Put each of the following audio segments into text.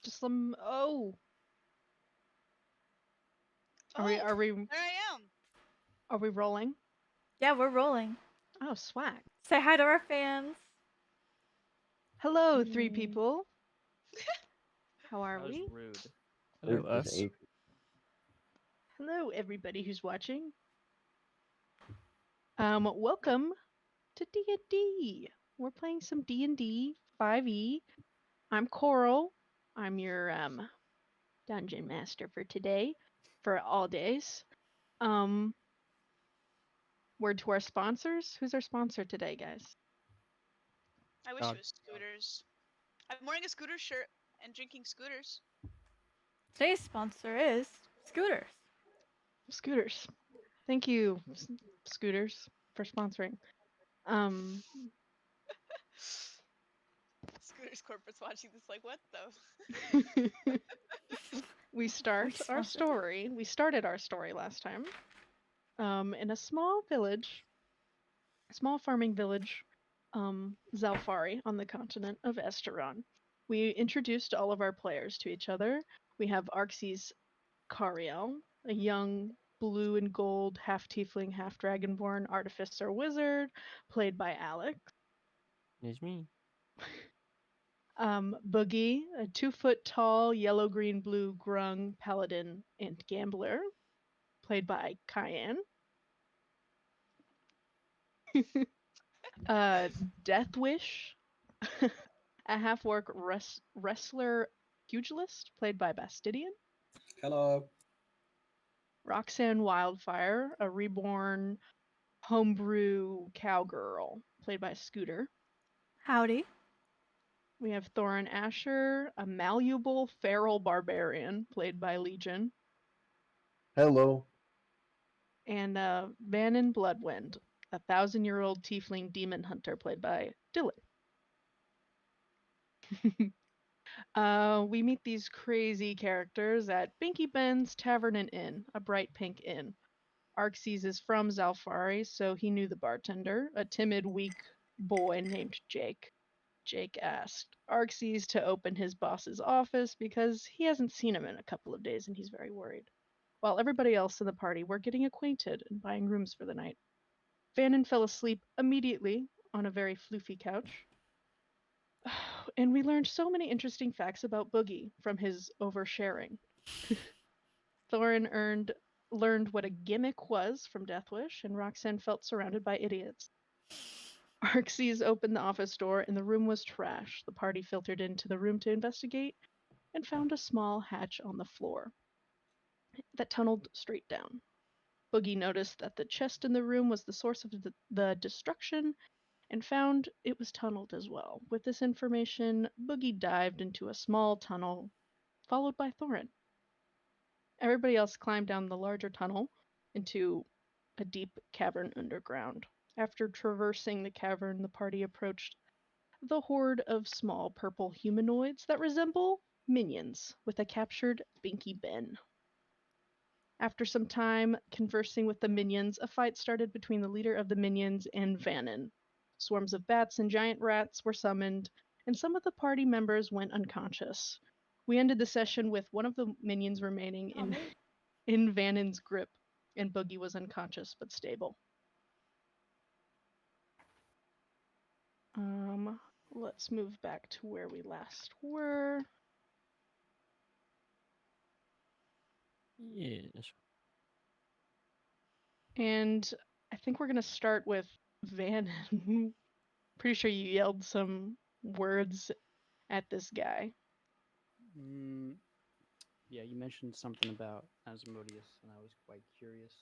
Just some. Oh, are we? Oh, Are we? there I am. Are we rolling? Yeah, we're rolling. Oh, swag. Say hi to our fans. Hello, three people. How are That was we? rude. Hello, There's us. eight. Hello, everybody who's watching. Welcome to D&D. We're playing some D&D 5e. I'm Coral. I'm your dungeon master for today, for all days. Word to our sponsors. Who's our sponsor today, guys? I wish it was Scooters. I'm wearing a Scooter shirt and drinking Scooters. Today's sponsor is Scooters. Scooters. Thank you, Scooters, for sponsoring. Scooters corporate's watching this like, what the? We start our story. We started our story last time in a small village, small farming village, Zalfari, on the continent of Esteron. We introduced all of our players to each other. We have Arxes Cariel, a young blue and gold half-tiefling, half-dragonborn artificer wizard, played by Alex. It's me. Boogie, a 2-foot-tall, yellow-green-blue grung paladin and gambler, played by Cayenne. Deathwish, a half-orc wrestler pugilist, played by Bastidian. Hello. Roxanne Wildfire, a reborn homebrew cowgirl, played by Scooter. Howdy. We have Thorin Asher, a malleable feral barbarian, played by Legion. Hello. And Vannon Bloodwind, a 1,000-year-old tiefling demon hunter, played by Dylan. We meet these crazy characters at Binky Ben's Tavern and Inn, a bright pink inn. Arxes is from Zalfari, so he knew the bartender, a timid, weak boy named Jake. Jake asked Arxes to open his boss's office because he hasn't seen him in a couple of days and he's very worried. While everybody else in the party were getting acquainted and buying rooms for the night. Vannon fell asleep immediately on a very floofy couch. And we learned so many interesting facts about Boogie from his oversharing. Thorin learned what a gimmick was from Deathwish, and Roxanne felt surrounded by idiots. Arxes opened the office door and the room was trash. The party filtered into the room to investigate and found a small hatch on the floor that tunneled straight down. Boogie noticed that the chest in the room was the source of the destruction and found it was tunneled as well. With this information, Boogie dived into a small tunnel, followed by Thorin. Everybody else climbed down the larger tunnel into a deep cavern underground. After traversing the cavern, the party approached the horde of small purple humanoids that resemble minions with a captured Binky Ben. After some time conversing with the minions, a fight started between the leader of the minions and Vannon. Swarms of bats and giant rats were summoned, and some of the party members went unconscious. We ended the session with one of the minions remaining in Vannon's grip, and Boogie was unconscious but stable. Let's move back to where we last were. Yes. And I think we're going to start with Vannon. Pretty sure you yelled some words at this guy. Yeah, you mentioned something about Asmodeus, and I was quite curious.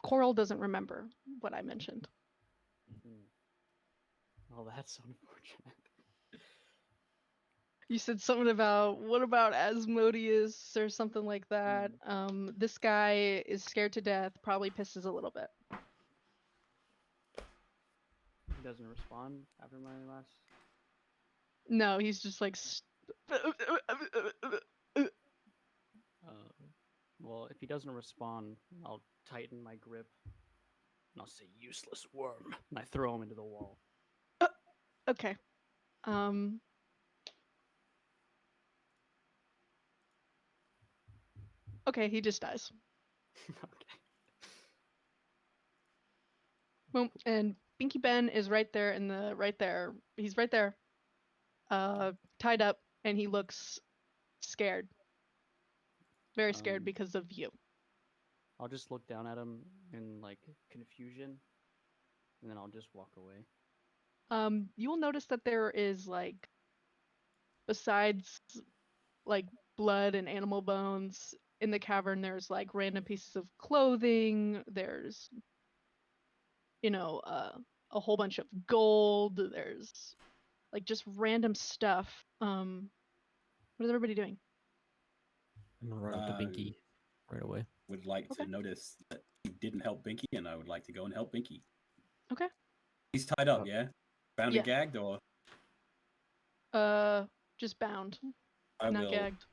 Coral doesn't remember what I mentioned. Oh, that's unfortunate. You said something about, what about Asmodeus or something like that. This guy is scared to death, probably pisses a little bit. He doesn't respond after my last... No, he's just like... Well, if he doesn't respond, I'll tighten my grip, and I'll say, useless worm, and I throw him into the wall. Okay. Okay, he just dies. Okay. Boom. And Binky Ben is right there He's right there. Tied up, and he looks scared. Very scared because of you. I'll just look down at him in like confusion, and then I'll just walk away. You will notice that there is like, besides like blood and animal bones in the cavern, there's like random pieces of clothing. There's, a whole bunch of gold. There's like just random stuff. What is everybody doing? I'm gonna run up to Binky right away. Would like Okay. to notice that he didn't help Binky, and I would like to go and help Binky. Okay. He's tied up, yeah? Bound Yeah. and gagged, or Just bound, I not will gagged.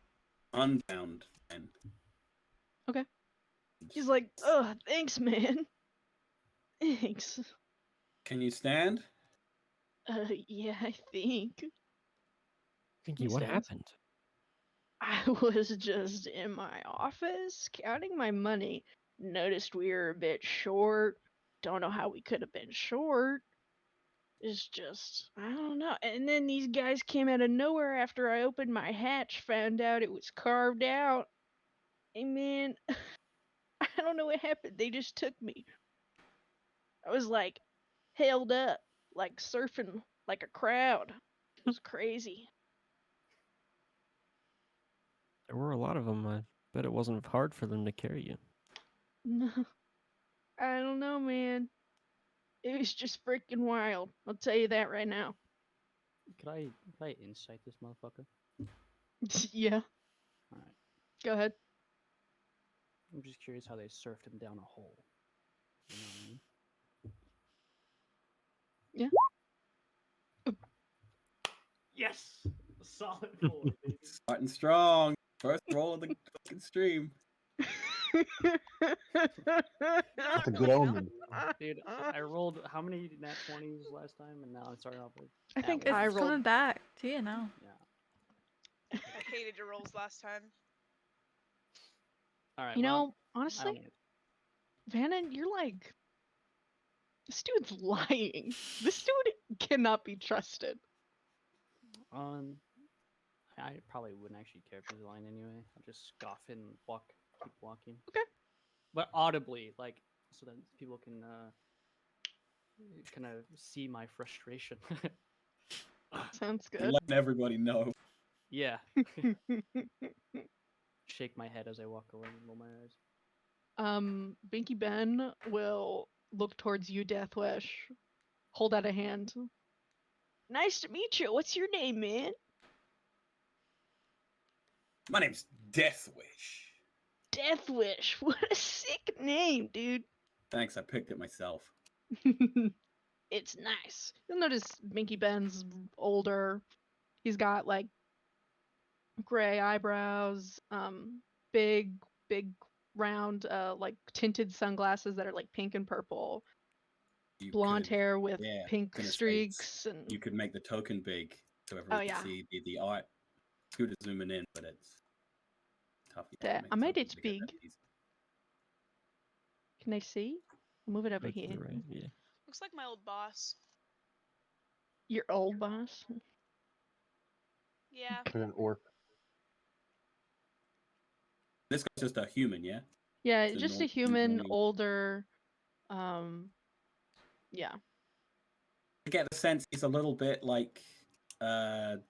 unbound and Okay. He's like, "Ugh, thanks, man. Thanks." Can you stand? Yeah, I think. Binky, He what stands. happened? I was just in my office counting my money. Noticed we were a bit short. Don't know how we could have been short. It's just, I don't know. And then these guys came out of nowhere after I opened my hatch, found out it was carved out. And man, I don't know what happened. They just took me. I was like held up, like surfing like a crowd. It was crazy. There were a lot of them. I bet it wasn't hard for them to carry you. No, I don't know, man. It was just freaking wild. I'll tell you that right now. Could I insight this motherfucker? Yeah, Alright. go ahead. I'm just curious how they surfed him down a hole. You know what I mean? Yes! A solid 4, baby. Starting strong. First roll of the fucking stream. That's a good omen. Dude, I rolled how many nat 20s last time, and now I'm starting off with. I think nat I It's rolled. coming back to you now. Yeah. I hated your rolls last time. All right. You well, know, I honestly, don't- Vannon, you're like, this dude's lying. This dude cannot be trusted. I probably wouldn't actually care if he's lying anyway. I'll just scoff and keep walking. Okay. But audibly, like, so that people can kind of see my frustration. Sounds And good. letting everybody know. Yeah. Shake my head as I walk away and roll my eyes. Binky Ben will look towards you, Deathwish. Hold out a hand. Nice to meet you. What's your name, man? My name's Deathwish. Deathwish. What a sick name, dude. Thanks, I picked it myself. It's nice. You'll notice Binky Ben's older. He's got like gray eyebrows, big round, like tinted sunglasses that are like pink and purple, You blonde could- hair with yeah, pink gonna say streaks, and You could make the token big so everyone yeah. can see the art. Scooter zooming in, but it's tough. You have to That- make I the made token it bigger than big. these. can I see? I'll move it over Look to here. the right, yeah. Looks like my old boss. Your old boss. Yeah. And an orc. This guy's just a human, yeah? Yeah, It's a just a norm- human, normal- older. Yeah. I get the sense he's a little bit like trying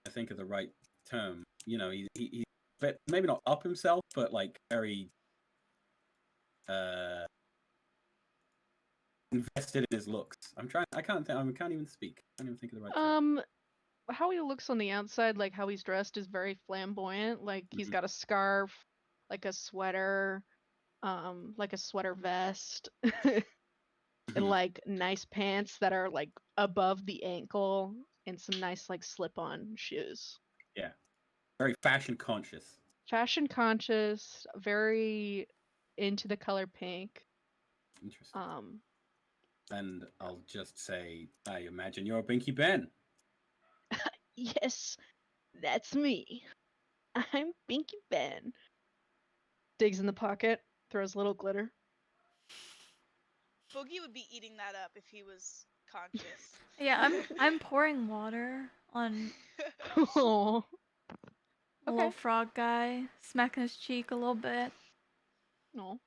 to think of the right term. You know, he but maybe not up himself, but like very invested in his looks. I can't even speak. I can't even think of the right term. How he looks on the outside, like how he's dressed, is very flamboyant. Like he's Mhm. got a scarf, like a sweater, like a sweater vest, and Mhm. like nice pants that are like above the ankle, and some nice like slip-on shoes. Very fashion conscious. Fashion conscious, very into the color pink. Interesting. And I'll just say, I imagine you're a Binky Ben. Yes, that's me. I'm Pinky Ben. Digs in the pocket, throws a little glitter. Boogie would be eating that up if he was conscious. Yeah, I'm pouring water on Oh, a Okay. little frog guy, smacking his cheek a little bit. no.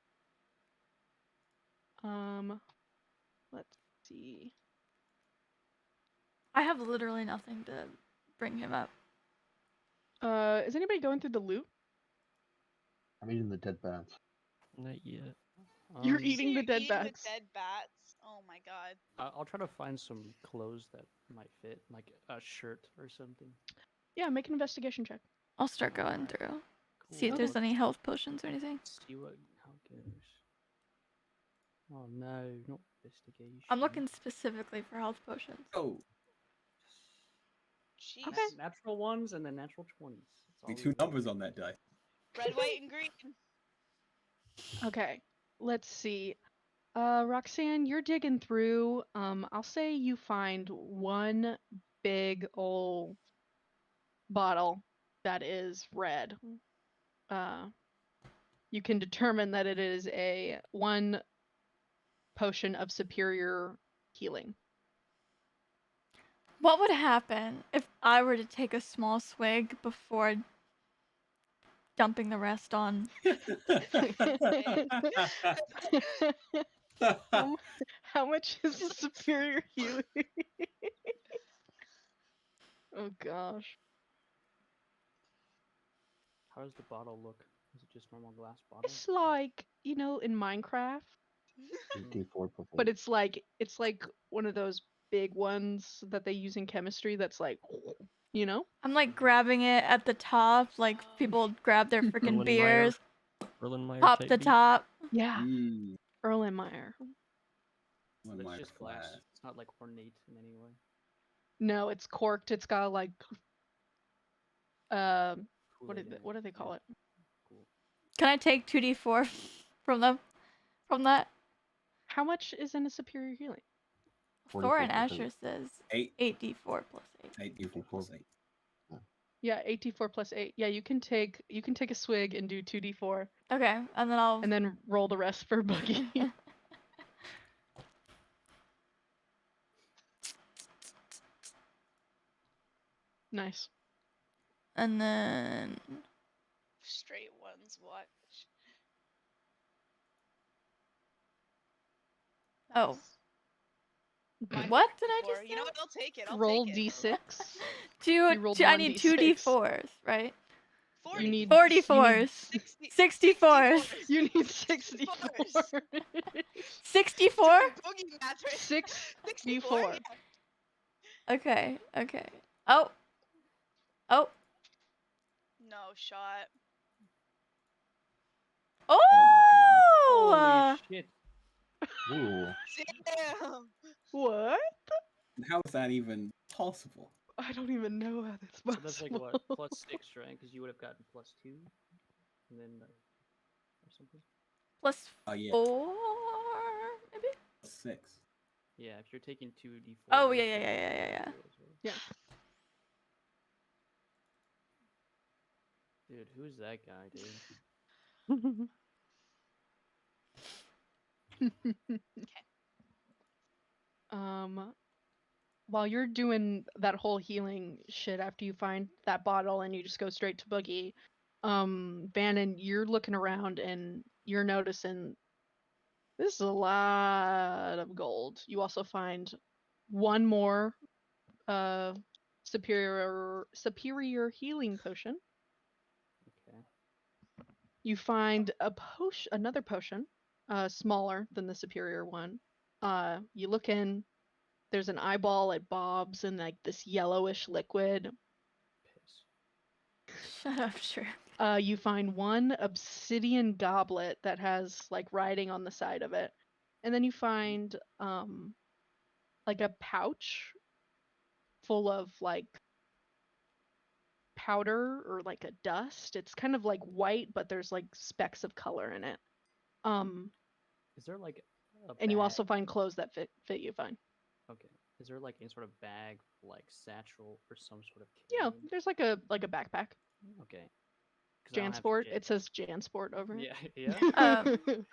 Let's see. I have literally nothing to bring him up. Is anybody going through the loot? I'm eating the dead bats. Not yet. You're Um, eating the You're dead eating bats. the dead bats. Oh my god. I'll try to find some clothes that might fit, like a shirt or something. Yeah, make an investigation check. I'll start going Alright, through. Cool. See if there's Let's any health potions or anything. see how it goes. Oh no, not investigation. I'm looking specifically for health potions. Oh, Jeez. Okay. Natural ones and then natural 20s. That's all be we two want. numbers on that die. Red, white, and green. Okay, let's see. Roxanne, you're digging through. I'll say you find one big old bottle that is red. You can determine that it is one potion of superior healing. What would happen if I were to take a small swig before dumping the rest on? How much is the superior healing? Oh gosh. How does the bottle look? Is it just normal glass bottle? It's like, in Minecraft, D4 plus but 8. it's like one of those big ones that they use in chemistry that's like, I'm like grabbing it at the top, like people grab their freaking Erlenmeyer. beers, Erlenmeyer pop type the beat. top. Yeah, Mm, Erlenmeyer. one So of my it's just glass. class. It's not like ornate in any way. No, it's corked. It's got like what Kool-Aid in do they Yeah, call it? Cool. Can I take 2d4 from that? How much is in a superior healing? 44 Thor and plus Asher says 8, 8d4 plus 8. 8d4 plus 8. Yeah, 8d4 plus 8. Yeah, you can take a swig and do 2d4 Okay, and then I'll and then roll the rest for Boogie. Nice. and then Straight ones, watch. Oh. Mine What were did I before. just You know say? what? I'll take it. I'll Roll take it. d6. Two, rolled I need 1d6. 2d4s, right? 40. You need 44s. 60, 64s. You need 64. 64? Boogie math right 64. yeah. Okay. Oh. No shot. Oh! Holy shit! Ooh. Damn. What? How is that even possible? I don't even know how that's So possible. that's like what, +6, right? Because you would have gotten +2, and then or something. Plus Oh, yeah. 4, maybe? 6. Yeah, if you're taking 2d4. Oh, then yeah. Yeah. Dude, who's that guy, dude? While you're doing that whole healing shit after you find that bottle and you just go straight to Boogie, Bannon, you're looking around and you're noticing this is a lot of gold. You also find one more superior healing potion. Okay. You find another potion, smaller than the superior one. You look in. There's an eyeball at Bob's and like this yellowish liquid. Piss. Shut up, sure. You find one obsidian goblet that has like writing on the side of it, and then you find like a pouch full of like powder or like a dust. It's kind of like white, but there's like specks of color in it. Is there like a And you bag? also find clothes that fit you fine. Okay. Is there like any sort of bag, like satchel, or some sort of Yeah, cane? there's like a backpack. Okay. 'cause I don't have Jansport. shit. It says Jansport over it. Yeah, yeah.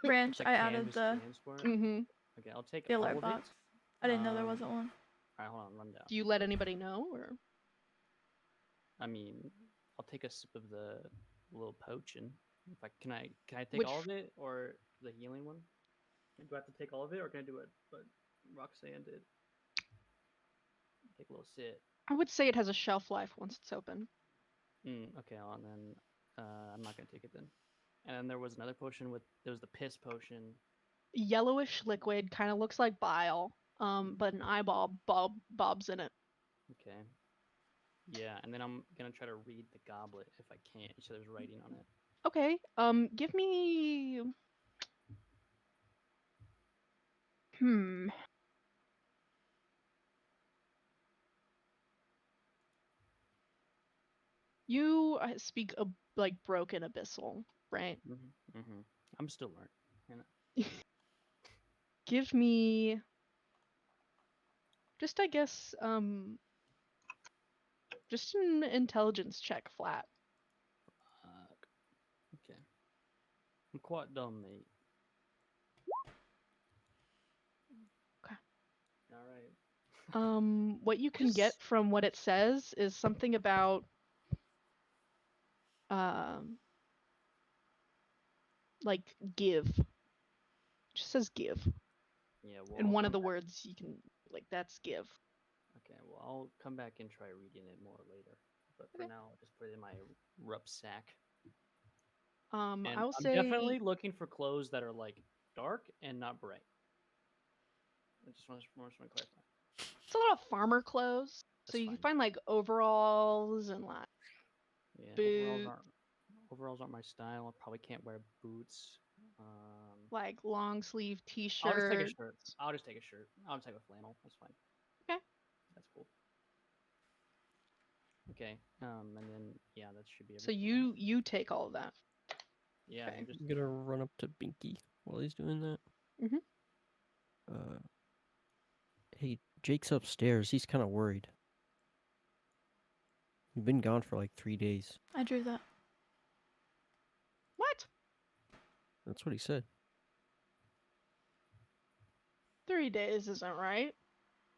Branch, It's I like added canvas the transport. Mm-hmm. Okay, I'll take the all alert of box. it. I didn't know there wasn't one. Alright, hold on, rundown. Do you let anybody know, or? I mean, I'll take a sip of the little potion. If I can I take Which all of it or the healing one? Do I have to take all of it or can I do what Roxanne did? Take a little sip. I would say it has a shelf life once it's open. Okay, well, and then I'm not gonna take it then. And then there was another potion there was the piss potion. Yellowish liquid, kind of looks like bile, but an eyeball bobs in it. Okay. Yeah, and then I'm gonna try to read the goblet if I can. So there's writing on it. Okay. Give me. You speak like broken abyssal, right? I'm still learning. You know? Give me. Just I guess just an intelligence check flat. Okay. I'm quite dumb, mate. Okay. All right. What you can get from what it says is something about like give. It just says give. Yeah, well, And I'll one come of the back- words you can like that's give. Okay, well, I'll come back and try reading it more later. But for Okay. now, I'll just put it in my rucksack. I And will I'm say definitely looking for clothes that are like dark and not bright. I just want to clarify. it's a lot of farmer clothes. So That's you can fine. find like overalls and like Yeah, boots, overalls aren't my style. I probably can't wear boots. like long sleeve I'll just t-shirts. take a shirt. I'll just take a shirt. I'll just take a flannel. That's fine. Okay. That's cool. Okay. And then yeah, that should be So everything. you take all of that. Yeah, Okay. I'm just I'm gonna run up to Binky while he's doing that. Mhm. Hey, Jake's upstairs. He's kind of worried. You've been gone for like 3 days. I drew that. What? That's what he said. 3 days isn't right.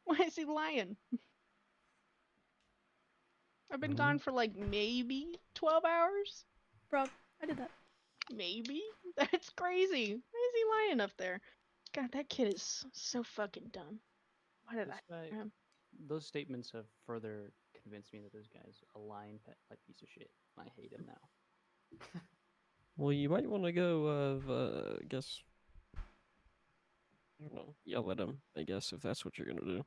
Why is he lying? I've been gone for like maybe 12 hours. Bro, I did that. Maybe? That's crazy. Why is he lying up there? God, that kid is so fucking dumb. Why did this I guy, him? those statements have further convinced me that this guy's a lying like piece of shit. I hate him now. Well, you might want to go, I guess, I don't know, yell at him, I guess, if that's what you're gonna do.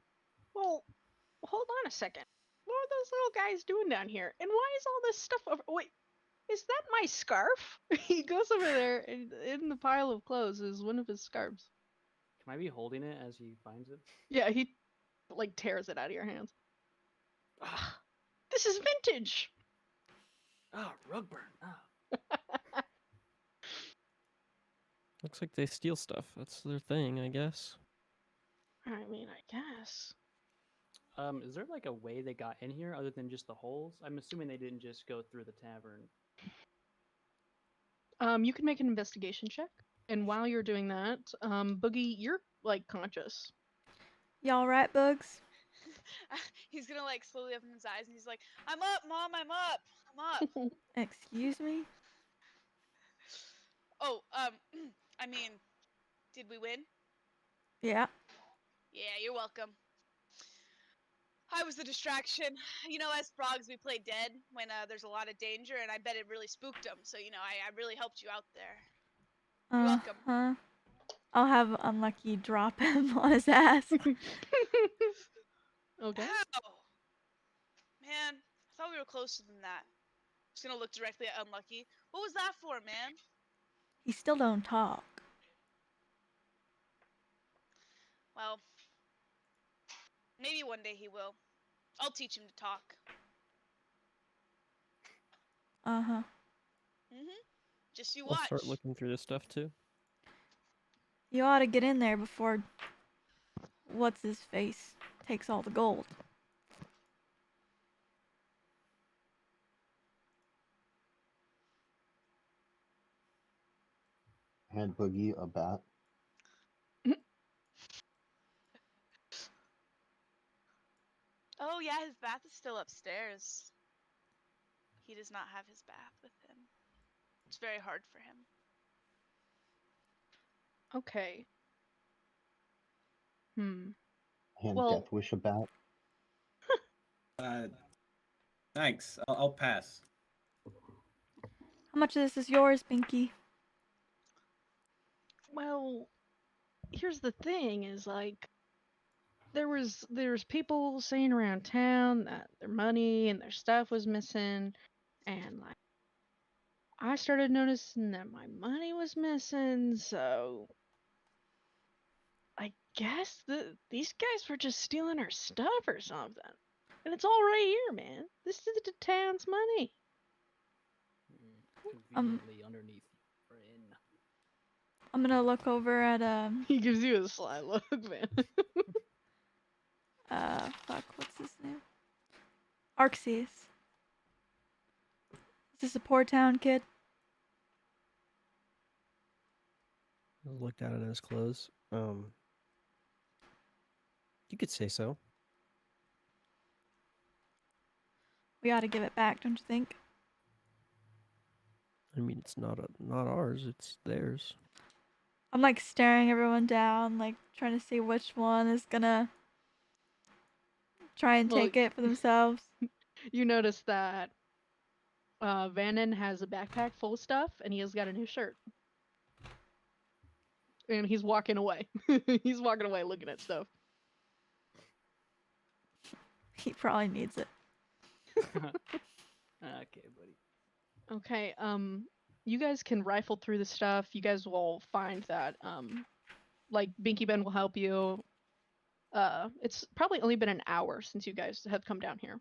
Well, hold on a second. What are those little guys doing down here? And why is all this stuff over? Wait, is that my scarf? He goes over there, and in the pile of clothes is one of his scarves. Can I be holding it as he finds it? Yeah, he like tears it out of your hands. Ah, this is vintage. Oh, rug burn. Oh. Looks like they steal stuff. That's their thing, I guess. I mean, I guess. Is there like a way they got in here other than just the holes? I'm assuming they didn't just go through the tavern. You can make an investigation check, and while you're doing that, Boogie, you're like conscious. Y'all right, Bugs? He's gonna like slowly open his eyes and he's like, "I'm up, Mom. I'm up. I'm up." Excuse me? Oh, I mean, did we win? Yeah. Yeah, you're welcome. I was the distraction. You know, as frogs, we play dead when there's a lot of danger, and I bet it really spooked him. So, you know, I really helped you out there. You're welcome. Uh-huh. I'll have Unlucky drop him on his ass. Okay. Ow! Man, I thought we were closer than that. Just gonna look directly at Unlucky. What was that for, man? He still don't talk. Well, maybe one day he will. I'll teach him to talk. Uh-huh. Just you I'll watch. start looking through this stuff too. You ought to get in there before what's-his-face takes all the gold. Hand Boogie a bat. Oh yeah, his bath is still upstairs. He does not have his bath with him. It's very hard for him. Okay. Hand Well- Death Wish a bat. Thanks. I'll pass. How much of this is yours, Binky? Well, here's the thing: is like there's people saying around town that their money and their stuff was missing, and like I started noticing that my money was missing, so I guess these guys were just stealing our stuff or something. And it's all right here, man. This is the town's money. Conveniently underneath your friend. I'm gonna look over at He gives you a sly look, man. fuck, what's his name? Arxes. Is this a poor town kid? I looked at it in his clothes. You could say so. We ought to give it back, don't you think? I mean, it's not ours. It's theirs. I'm like staring everyone down, like trying to see which one is gonna try and Well, take it for themselves. You notice that Vannon has a backpack full of stuff, and he has got a new shirt. And he's walking away. He's walking away looking at stuff. He probably needs it. Okay, buddy. Okay, you guys can rifle through the stuff. You guys will find that, like, Binky Ben will help you. It's probably only been an hour since you guys have come down here.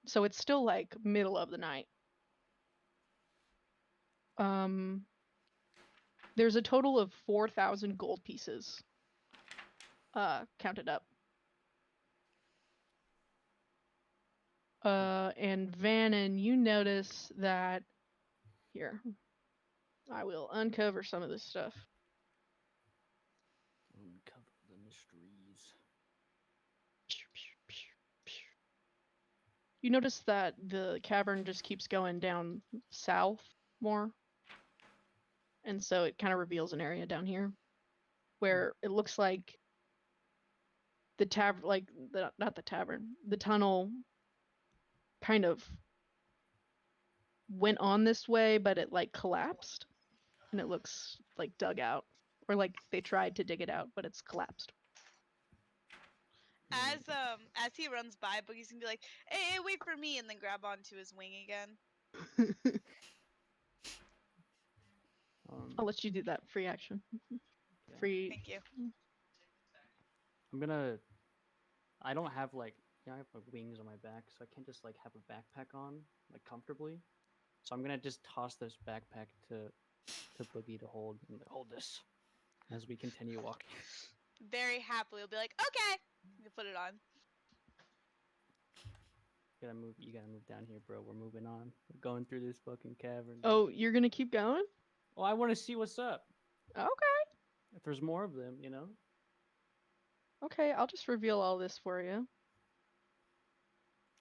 So it's still, like, middle of the night. There's a total of 4,000 gold pieces, counted up. And Vannon, you notice that, here, I will uncover some of this stuff. Uncover the mysteries. You notice that the cavern just keeps going down south more. And so it kind of reveals an area down here where it looks like the tavern, like, not the tavern, the tunnel kind of went on this way, but it like collapsed. And it looks like dug out. Or like they tried to dig it out, but it's collapsed. As he runs by, Boogie's gonna be like, "Hey, wait for me," and then grab onto his wing again. I'll let you do that. Free action. Okay. Free. Thank you. I don't have like, I have like wings on my back, so I can't just like have a backpack on like comfortably. So I'm gonna just toss this backpack to Boogie to hold and hold this as we continue walking. Very happily, will be like, "Okay," you put it on. You gotta move down here, bro. We're moving on. We're going through this fucking cavern. Oh, you're gonna keep going? Well, I want to see what's up. Okay. If there's more of them, you know. Okay, I'll just reveal all this for you.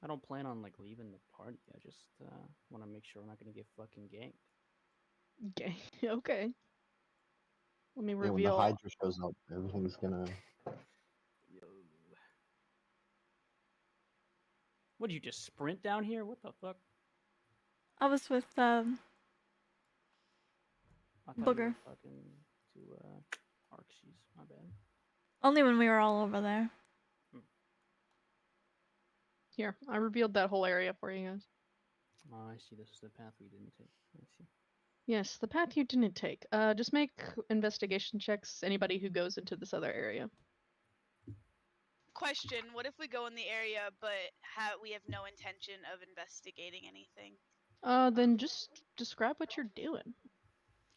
I don't plan on like leaving the party. I just want to make sure we're not gonna get fucking ganked. Okay. Okay. Let me Yeah, when the reveal. Hydra shows up, everything's gonna. Yo. What, did you just sprint down here? What the fuck? I was with I thought you were Booger. fucking to Arxies. My bad. only when we were all over there. Here, I revealed that whole area for you guys. Oh, I see. This is the path we didn't take. I see. Yes, the path you didn't take. Just make investigation checks. Anybody who goes into this other area. Question: what if we go in the area, but we have no intention of investigating anything? Then just describe what you're doing.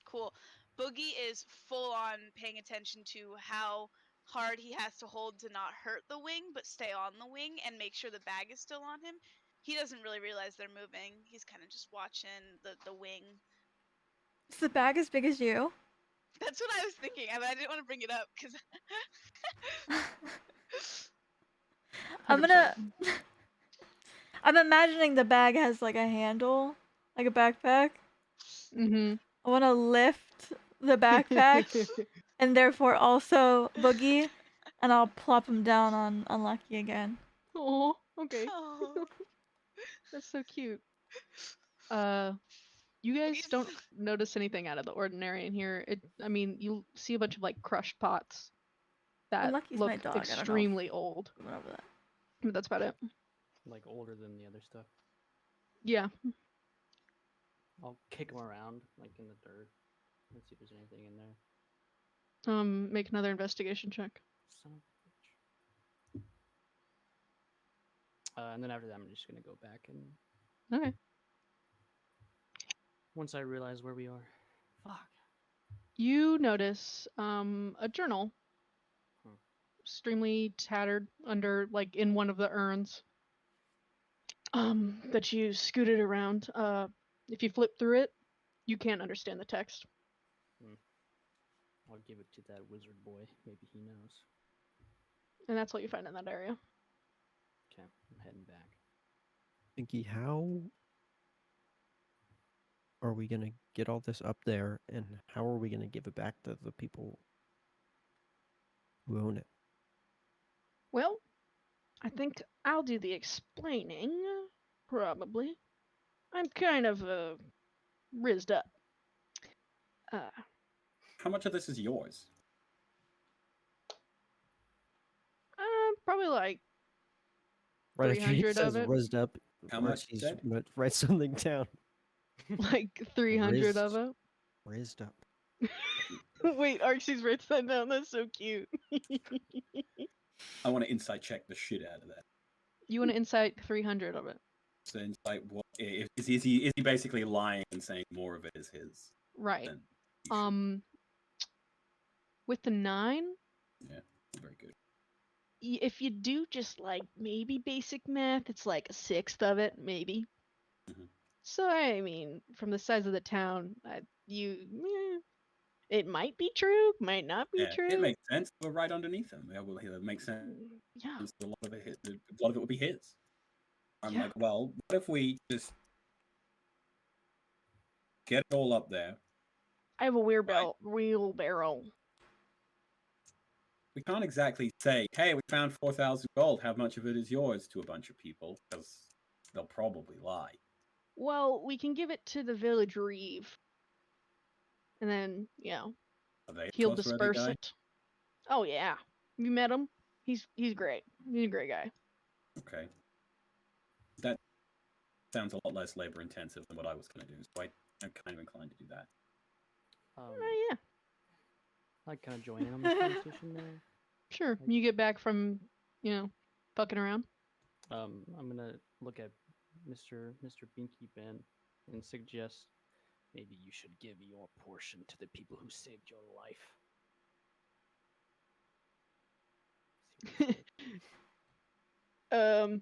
Cool. Boogie is full on paying attention to how hard he has to hold to not hurt the wing, but stay on the wing and make sure the bag is still on him. He doesn't really realize they're moving. He's kind of just watching the wing. Is the bag as big as you? That's what I was thinking. I didn't want to bring it up because. I'm 100%. gonna. I'm imagining the bag has like a handle, like a backpack. Mm-hmm. I want to lift the backpack and therefore also Boogie, and I'll plop him down on Unlucky again. Oh, okay. Oh. That's so cute. You guys Boogie's- don't notice anything out of the ordinary in here. I mean, you see a bunch of like crushed pots that Unlucky's look my dog. I don't know if extremely old, we went over that. but that's about it. Like older than the other stuff. Yeah. I'll kick them around, like in the dirt. Let's see if there's anything in there. Make another investigation check. Son of a bitch. And then after that, I'm just gonna go back and Okay. once I realize where we are. Fuck. You notice a journal, Hmm. extremely tattered under like in one of the urns. That you scooted around. If you flip through it, you can't understand the text. I'll give it to that wizard boy. Maybe he knows. And that's what you find in that area. Okay, I'm heading back. Pinky, how are we gonna get all this up there, and how are we gonna give it back to the people who own it? Well, I think I'll do the explaining, probably. I'm kind of rizzed up. How much of this is yours? Probably like Right after he 300 says of it. "rizzed up," How much Archie's you said? write something down. like 300 of it. Rizzed up. Wait, Arxie's writes that down. That's so cute. I want to insight check the shit out of that. You want to insight 300 of it. So insight, what is he basically lying and saying more of it is his? Right. Then you should- With the 9, very good. if you do just like maybe basic math, it's like a sixth of it, maybe. Mhm. So I mean, from the size of the town, it might be true, might not be Yeah, true. it makes sense. We're right underneath him. Yeah, well, it makes sense. Yeah. A lot of it will be his. I'm Yeah. like, well, what if we just get it all up there? I have a wheelbarrow. We can't exactly say, hey, we found 4,000 gold. How much of it is yours to a bunch of people? Because they'll probably lie. Well, we can give it to the village reeve. And then, Are they a he'll trustworthy disperse guy? it. Oh yeah. You met him? He's great. He's a great guy. Okay. That sounds a lot less labor intensive than what I was going to do. So I'm kind of inclined to do that. Yeah. I kind of join in on this conversation there. Sure. You get back from, fucking around. I'm gonna look at Mr. Binky Ben and suggest maybe you should give your portion to the people who saved your life. See what he says.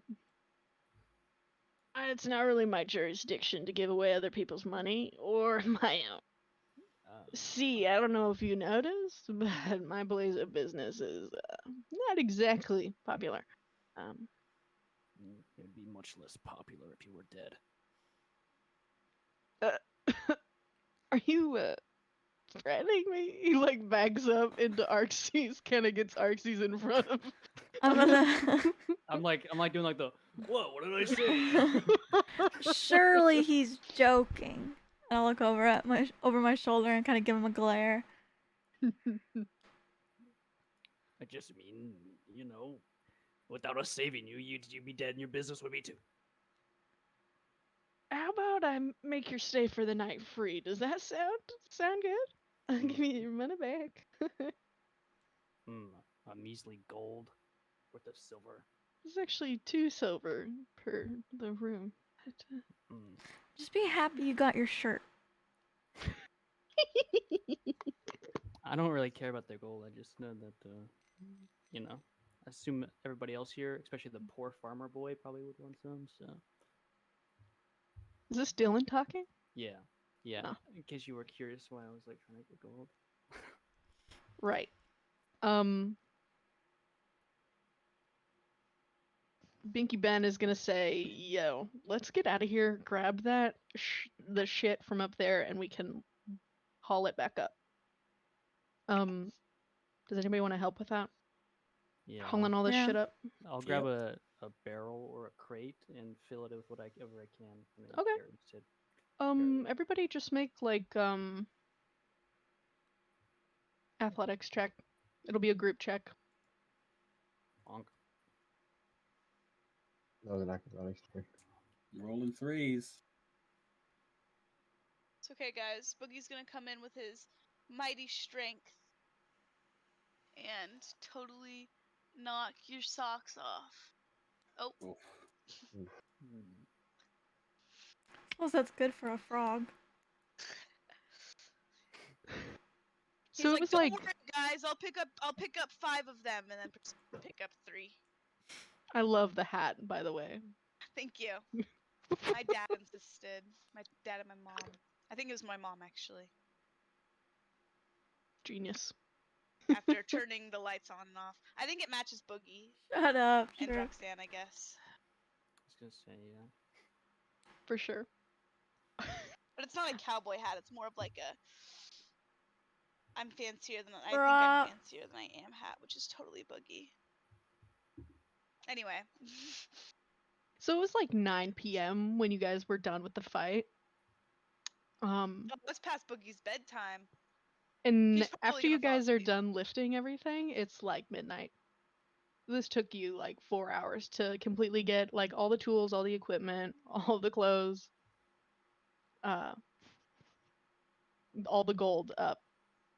It's not really my jurisdiction to give away other people's money or my own. See, I don't know if you noticed, but my blaze of business is not exactly popular. It would be much less popular if you were dead. Are you threatening me? He like backs up into Arxes, kind of gets Arxes in front of. I'm gonna. I'm like doing like the whoa, what did I say? Surely he's joking. And I'll look over my shoulder and kind of give him a glare. I just mean, without us saving you, you'd be dead and your business would be too. How about I make your stay for the night free? Does that sound good? I'll give you your money back. A measly gold worth of silver. It's actually 2 silver per the room. Just be happy you got your shirt. I don't really care about the gold. I just know that, I assume everybody else here, especially the poor farmer boy, probably would want some. So. Is this Dylan talking? Yeah. Oh. In case you were curious why I was like trying to get gold. Right. Binky Ben is gonna say, "Yo, let's get out of here. Grab that the shit from up there, and we can haul it back up." Does anybody want to help with that? Yeah, Hauling all this Yeah. shit up. I'll grab a barrel or a crate and fill it with whatever I can, and then Okay. carry it. Everybody just make like athletics check. It'll be a group check. Bonk. That was an acrobatics check. Rolling threes. It's okay, guys. Boogie's gonna come in with his mighty strength and totally knock your socks off. Oh, Oof. Hmm. Suppose that's good for a frog. he's So it like, was "Don't like, worry, guys. I'll pick up 5 of them, and then pick up 3." I love the hat, by the way. Thank you. My dad insisted. My dad and my mom. I think it was my mom actually. Genius. After turning the lights on and off, I think it matches Boogie Shut up. and Sure. Roxanne, I guess. I was gonna say, yeah. For sure. But it's not a cowboy hat. It's more of like a I think I'm Bruh. fancier than I am hat, which is totally Boogie. Anyway. So it was like 9 p.m. when you guys were done with the fight. Oh, it's past Boogie's bedtime. And He's probably after you gonna fall guys are asleep. done lifting everything, it's like midnight. This took you like 4 hours to completely get like all the tools, all the equipment, all the clothes, all the gold up.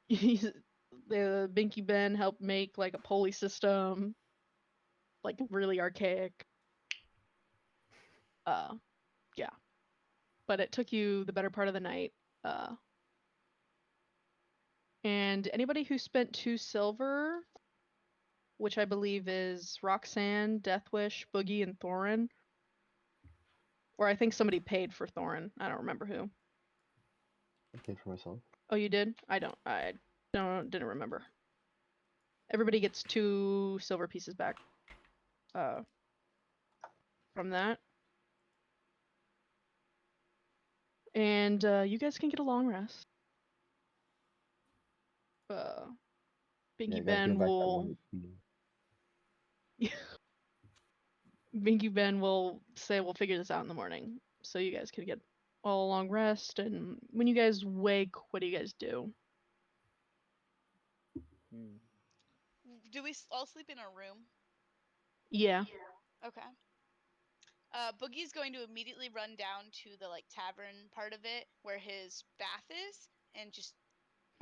The Binky Ben helped make like a pulley system, like really archaic. Yeah. But it took you the better part of the night. And anybody who spent 2 silver, which I believe is Roxanne, Deathwish, Boogie, and Thorin. Or I think somebody paid for Thorin. I don't remember who. I paid for myself. Oh, you did? I didn't remember. Everybody gets 2 silver pieces back. From that. And you guys can get a long rest. Binky Yeah, gotta Ben get back that will. 1 HP. Binky Ben will say we'll figure this out in the morning, so you guys can get all a long rest. And when you guys wake, what do you guys do? Hmm. Do we all sleep in a room? Yeah. Okay. Boogie's going to immediately run down to the like tavern part of it where his bath is and just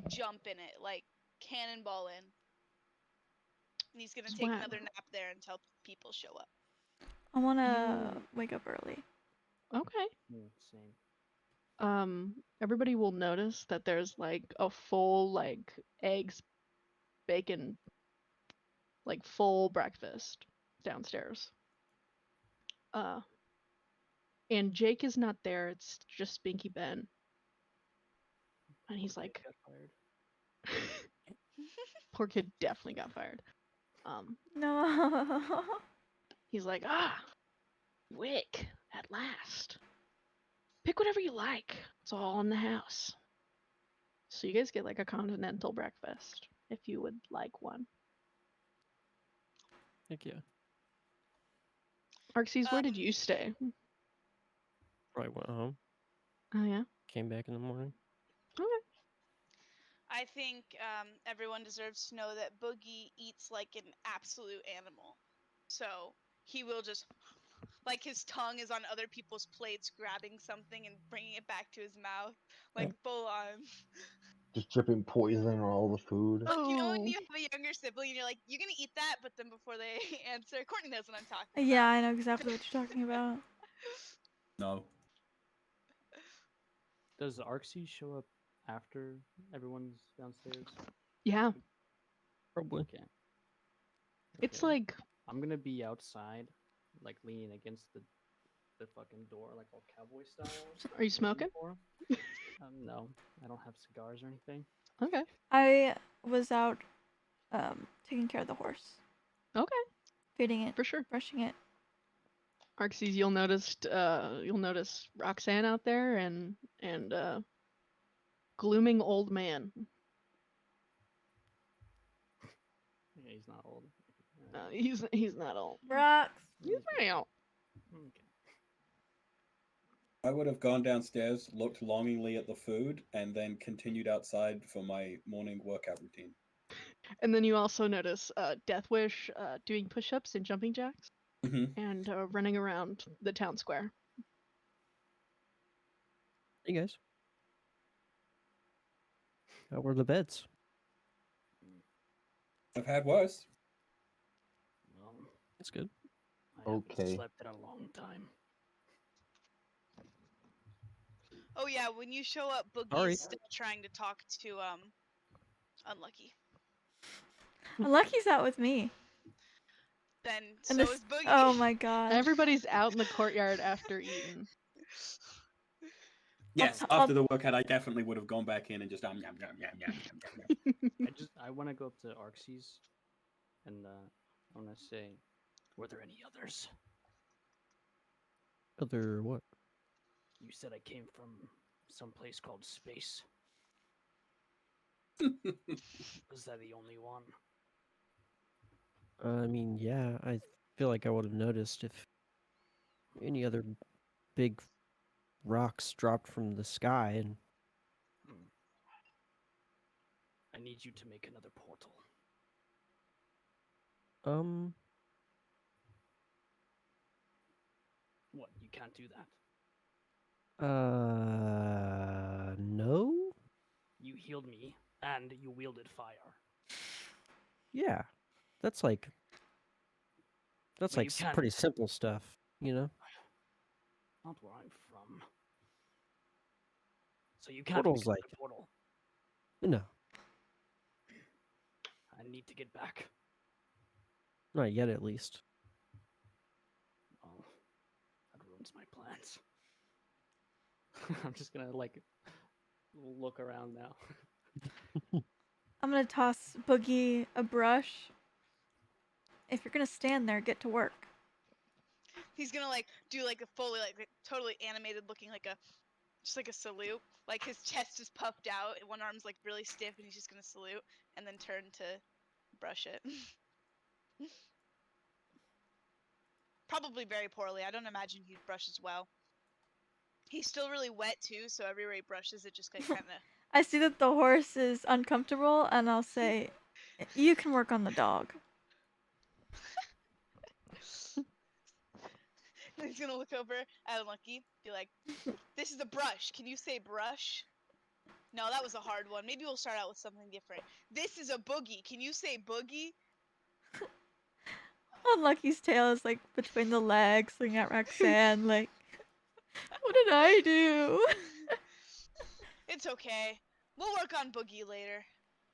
jump in it, like cannonball in. And he's gonna take Swag. another nap there until people show up. I want to wake up early. Okay. Same. Everybody will notice that there's like a full like eggs, bacon, like full breakfast downstairs. And Jake is not there. It's just Binky Ben. And he's Poor kid like, got fired. poor kid definitely got fired. No. He's like, Wick, at last. Pick whatever you like. It's all in the house. So you guys get like a continental breakfast if you would like one. Heck yeah. Arxes, where did you stay? Probably went home. Oh yeah. Came back in the morning. Okay. I think everyone deserves to know that Boogie eats like an absolute animal. So he will just, like his tongue is on other people's plates, grabbing something and bringing it back to his mouth, like full on. Just dripping poison on all the food. Like, you know when Oh. you have a younger sibling and you're like, you're gonna eat that, but then before they answer, Courtney knows what I'm talking about. Yeah, I know exactly what you're talking about. No. Does Arxie show up after everyone's downstairs? Yeah. Probably. Okay. It's Okay. like I'm gonna be outside, like leaning against the fucking door, like all cowboy style. Are you smoking? No, I don't have cigars or anything. Okay. I was out taking care of the horse, Okay. feeding it, For sure. brushing it. Arxes, you'll notice Roxanne out there and glooming old man. Yeah, he's not old. He's not old. Rocks. He's real. Okay. I would have gone downstairs, looked longingly at the food, and then continued outside for my morning workout routine. And then you also notice Deathwish doing push-ups and jumping jacks Mm-hmm. and running around the town square. Hey guys. How were the beds? I've had worse. Well, That's good. I haven't Okay. slept in a long time. Oh yeah, when you show up, Boogie's Sorry. still trying to talk to Unlucky. Unlucky's out with me. Then And so this- is Boogie. Oh my god. Everybody's out in the courtyard after eating. Yes, I'll- after the workout, I definitely would have gone back in and just yum yum yum yum yum yum yum. I want to go up to Arxes, and I want to say, were there any others? Other what? You said I came from some place called space. Was that the only one? I mean, yeah, I feel like I would have noticed if any other big rocks dropped from the sky and Hmm. I need you to make another portal. What? You can't do that? no? You healed me, and you wielded fire. Yeah. That's like Well, you can't- pretty simple stuff, you know? Not where I'm from. So you can't Portal's make another like- portal. No, I need to get back. not yet at least. Oh, that ruins my plans. I'm just gonna like look around now. I'm gonna toss Boogie a brush. If you're gonna stand there, get to work. He's gonna like do like a fully like totally animated looking like a just like a salute. Like his chest is puffed out, and one arm's like really stiff, and he's just gonna salute and then turn to brush it. Probably very poorly. I don't imagine he brushes well. He's still really wet too, so everywhere he brushes, it just kind of. I see that the horse is uncomfortable, and I'll say, "You can work on the dog." He's gonna look over at Unlucky, be like, "This is a brush. Can you say brush?" No, that was a hard one. Maybe we'll start out with something different. This is a boogie. Can you say boogie? Unlucky's tail is like between the legs, looking at Roxanne, like, "What did I do?" It's okay. We'll work on boogie later.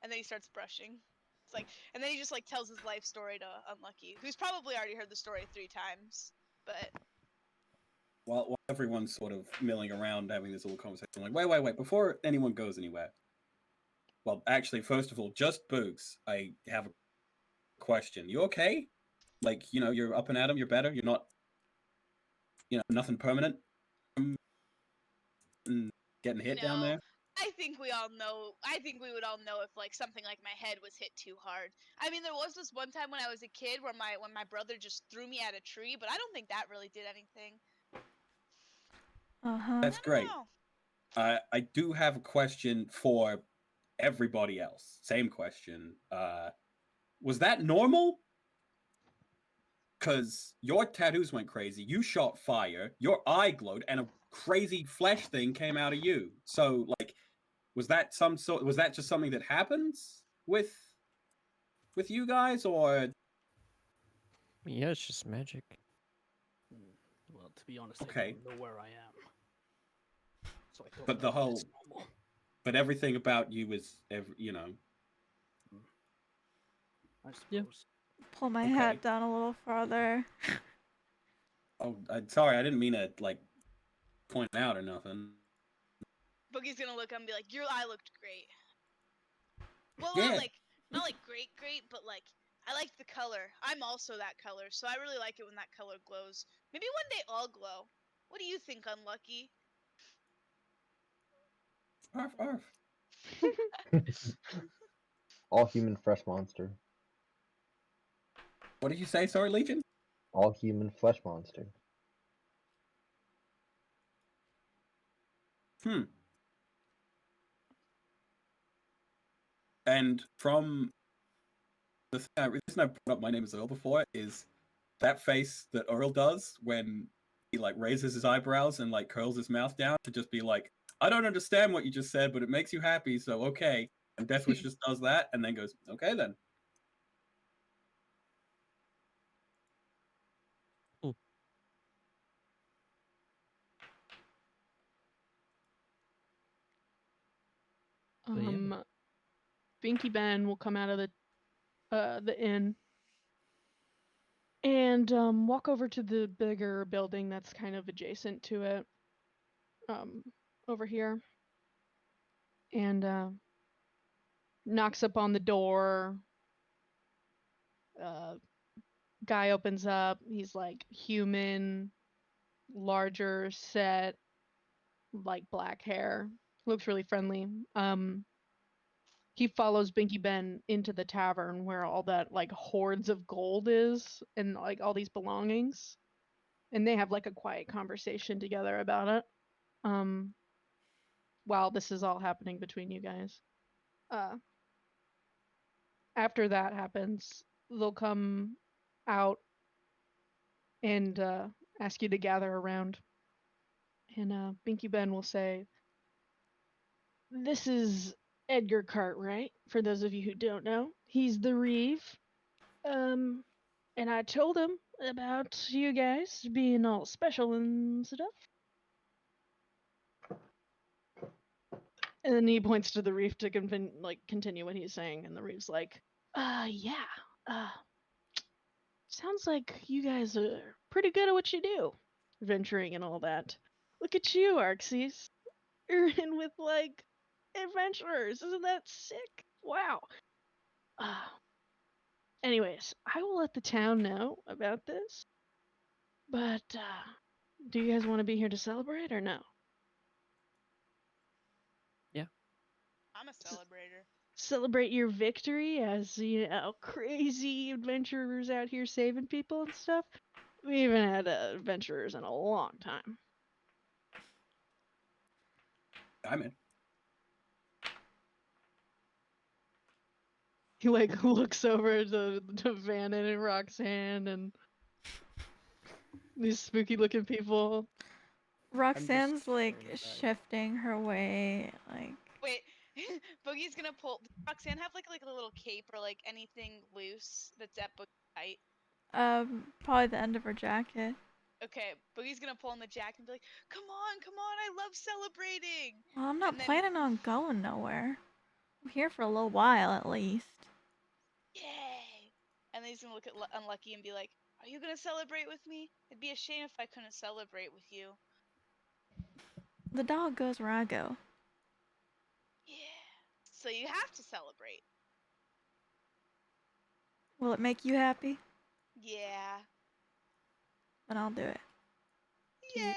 And then he starts brushing. It's like, and then he just like tells his life story to Unlucky, who's probably already heard the story 3 times. But While everyone's sort of milling around having this little conversation, I'm like, wait, before anyone goes anywhere. Well, actually, first of all, just Boogs, I have a question. You okay? Like, you're up and at 'em, you're better, you're not, nothing permanent? Getting hit down No. there? I think we all know. I think we would all know if like something like my head was hit too hard. I mean, there was this one time when I was a kid where when my brother just threw me at a tree, but I don't think that really did anything. Uh-huh. That's I don't great. know. I do have a question for everybody else. Same question. Was that normal? Because your tattoos went crazy. You shot fire. Your eye glowed, and a crazy flesh thing came out of you. So, like, was that just something that happens with you guys, or? Yeah, it's just magic. Well, to be honest, Okay. I don't know where I am. So I don't But know the if whole- it's normal. But everything about you is, I suppose. Yeah. Pull my Okay. hat down a little farther. Oh, I'm sorry, I didn't mean to like point it out or nothing. Boogie's gonna look up and be like, "Your eye looked great." Well, Yeah. not like great, but like I like the color. I'm also that color, so I really like it when that color glows. Maybe one day I'll glow. What do you think, Unlucky? Arf, arf. All human fresh monster. What did you say? Sorry, Legion? All human flesh monster. Hmm. And from the reason I brought up My Name is Earl before is that face that Earl does when he like raises his eyebrows and like curls his mouth down to just be like, I don't understand what you just said, but it makes you happy, so okay. And Deathwish just does that and then goes, okay then. But yeah. Binky Ben will come out of the inn and walk over to the bigger building that's kind of adjacent to it, over here, and knocks up on the door. Guy opens up. He's like human, larger, set, like black hair. Looks really friendly. He follows Binky Ben into the tavern where all that like hordes of gold is and like all these belongings. And they have like a quiet conversation together about it. While this is all happening between you guys. After that happens, they'll come out and ask you to gather around. And Binky Ben will say, "This is Edgar Cartwright, for those of you who don't know. He's the Reeve. And I told him about you guys being all special and stuff." And then he points to the Reeve to continue what he's saying, and the Reeve's like, yeah. Sounds like you guys are pretty good at what you do. Venturing and all that. Look at you, Arxes. You're in with, like, adventurers. Isn't that sick? Wow. Anyways, I will let the town know about this. But, do you guys want to be here to celebrate or no? I'm a celebrator. Celebrate your victory as, crazy adventurers out here saving people and stuff? We haven't had adventurers in a long time. I'm in. He like looks over to Vannon and Roxanne and these spooky looking people. Roxanne's like staring at that. shifting her way, like Wait, Boogie's gonna pull. Does Roxanne have like a little cape or like anything loose that's at Boogie's height? probably the end of her jacket. Okay, Boogie's gonna pull on the jacket and be like, come on, I love celebrating! Well, I'm not And then- planning on going nowhere. I'm here for a little while at least. Yay! And then he's gonna look at Unlucky and be like, are you gonna celebrate with me? It'd be a shame if I couldn't celebrate with you. The dog goes where I go. Yeah. So you have to celebrate. Will it make you happy? Yeah. Then I'll do it. Yay!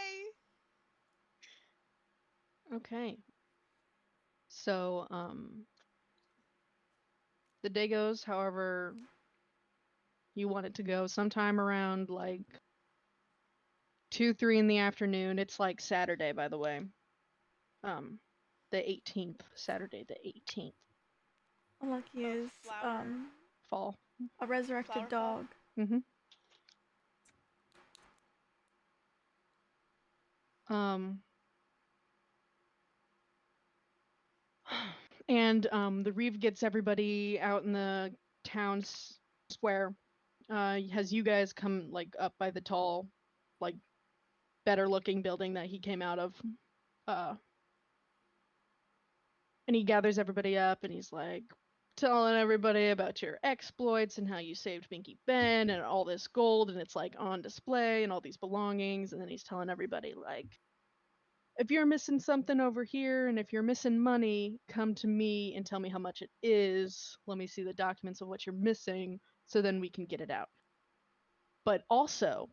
Okay. So, the day goes however you want it to go. Sometime around like 2, 3 in the afternoon. It's like Saturday, by the way. The 18th. Saturday the 18th. Lucky is flower. Fall. a resurrected Flower fall? dog. Mm-hmm. And the Reeve gets everybody out in the town square. Has you guys come like up by the tall, like better looking building that he came out of. And he gathers everybody up and he's like telling everybody about your exploits and how you saved Binky Ben and all this gold and it's like on display and all these belongings. And then he's telling everybody like, if you're missing something over here, and if you're missing money, come to me and tell me how much it is. Let me see the documents of what you're missing, so then we can get it out. But also,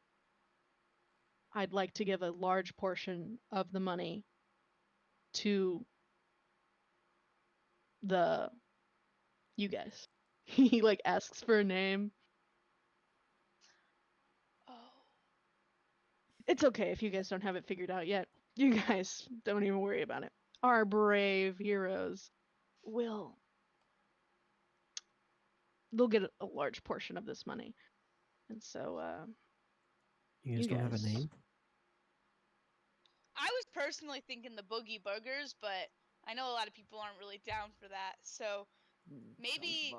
I'd like to give a large portion of the money to you guys. He like asks for a name. Oh. It's okay if you guys don't have it figured out yet. You guys don't even worry about it. Our brave heroes they'll get a large portion of this money. And so You guys don't have a name? I was personally thinking the Boogie Burgers, but I know a lot of people aren't really down for that. So maybe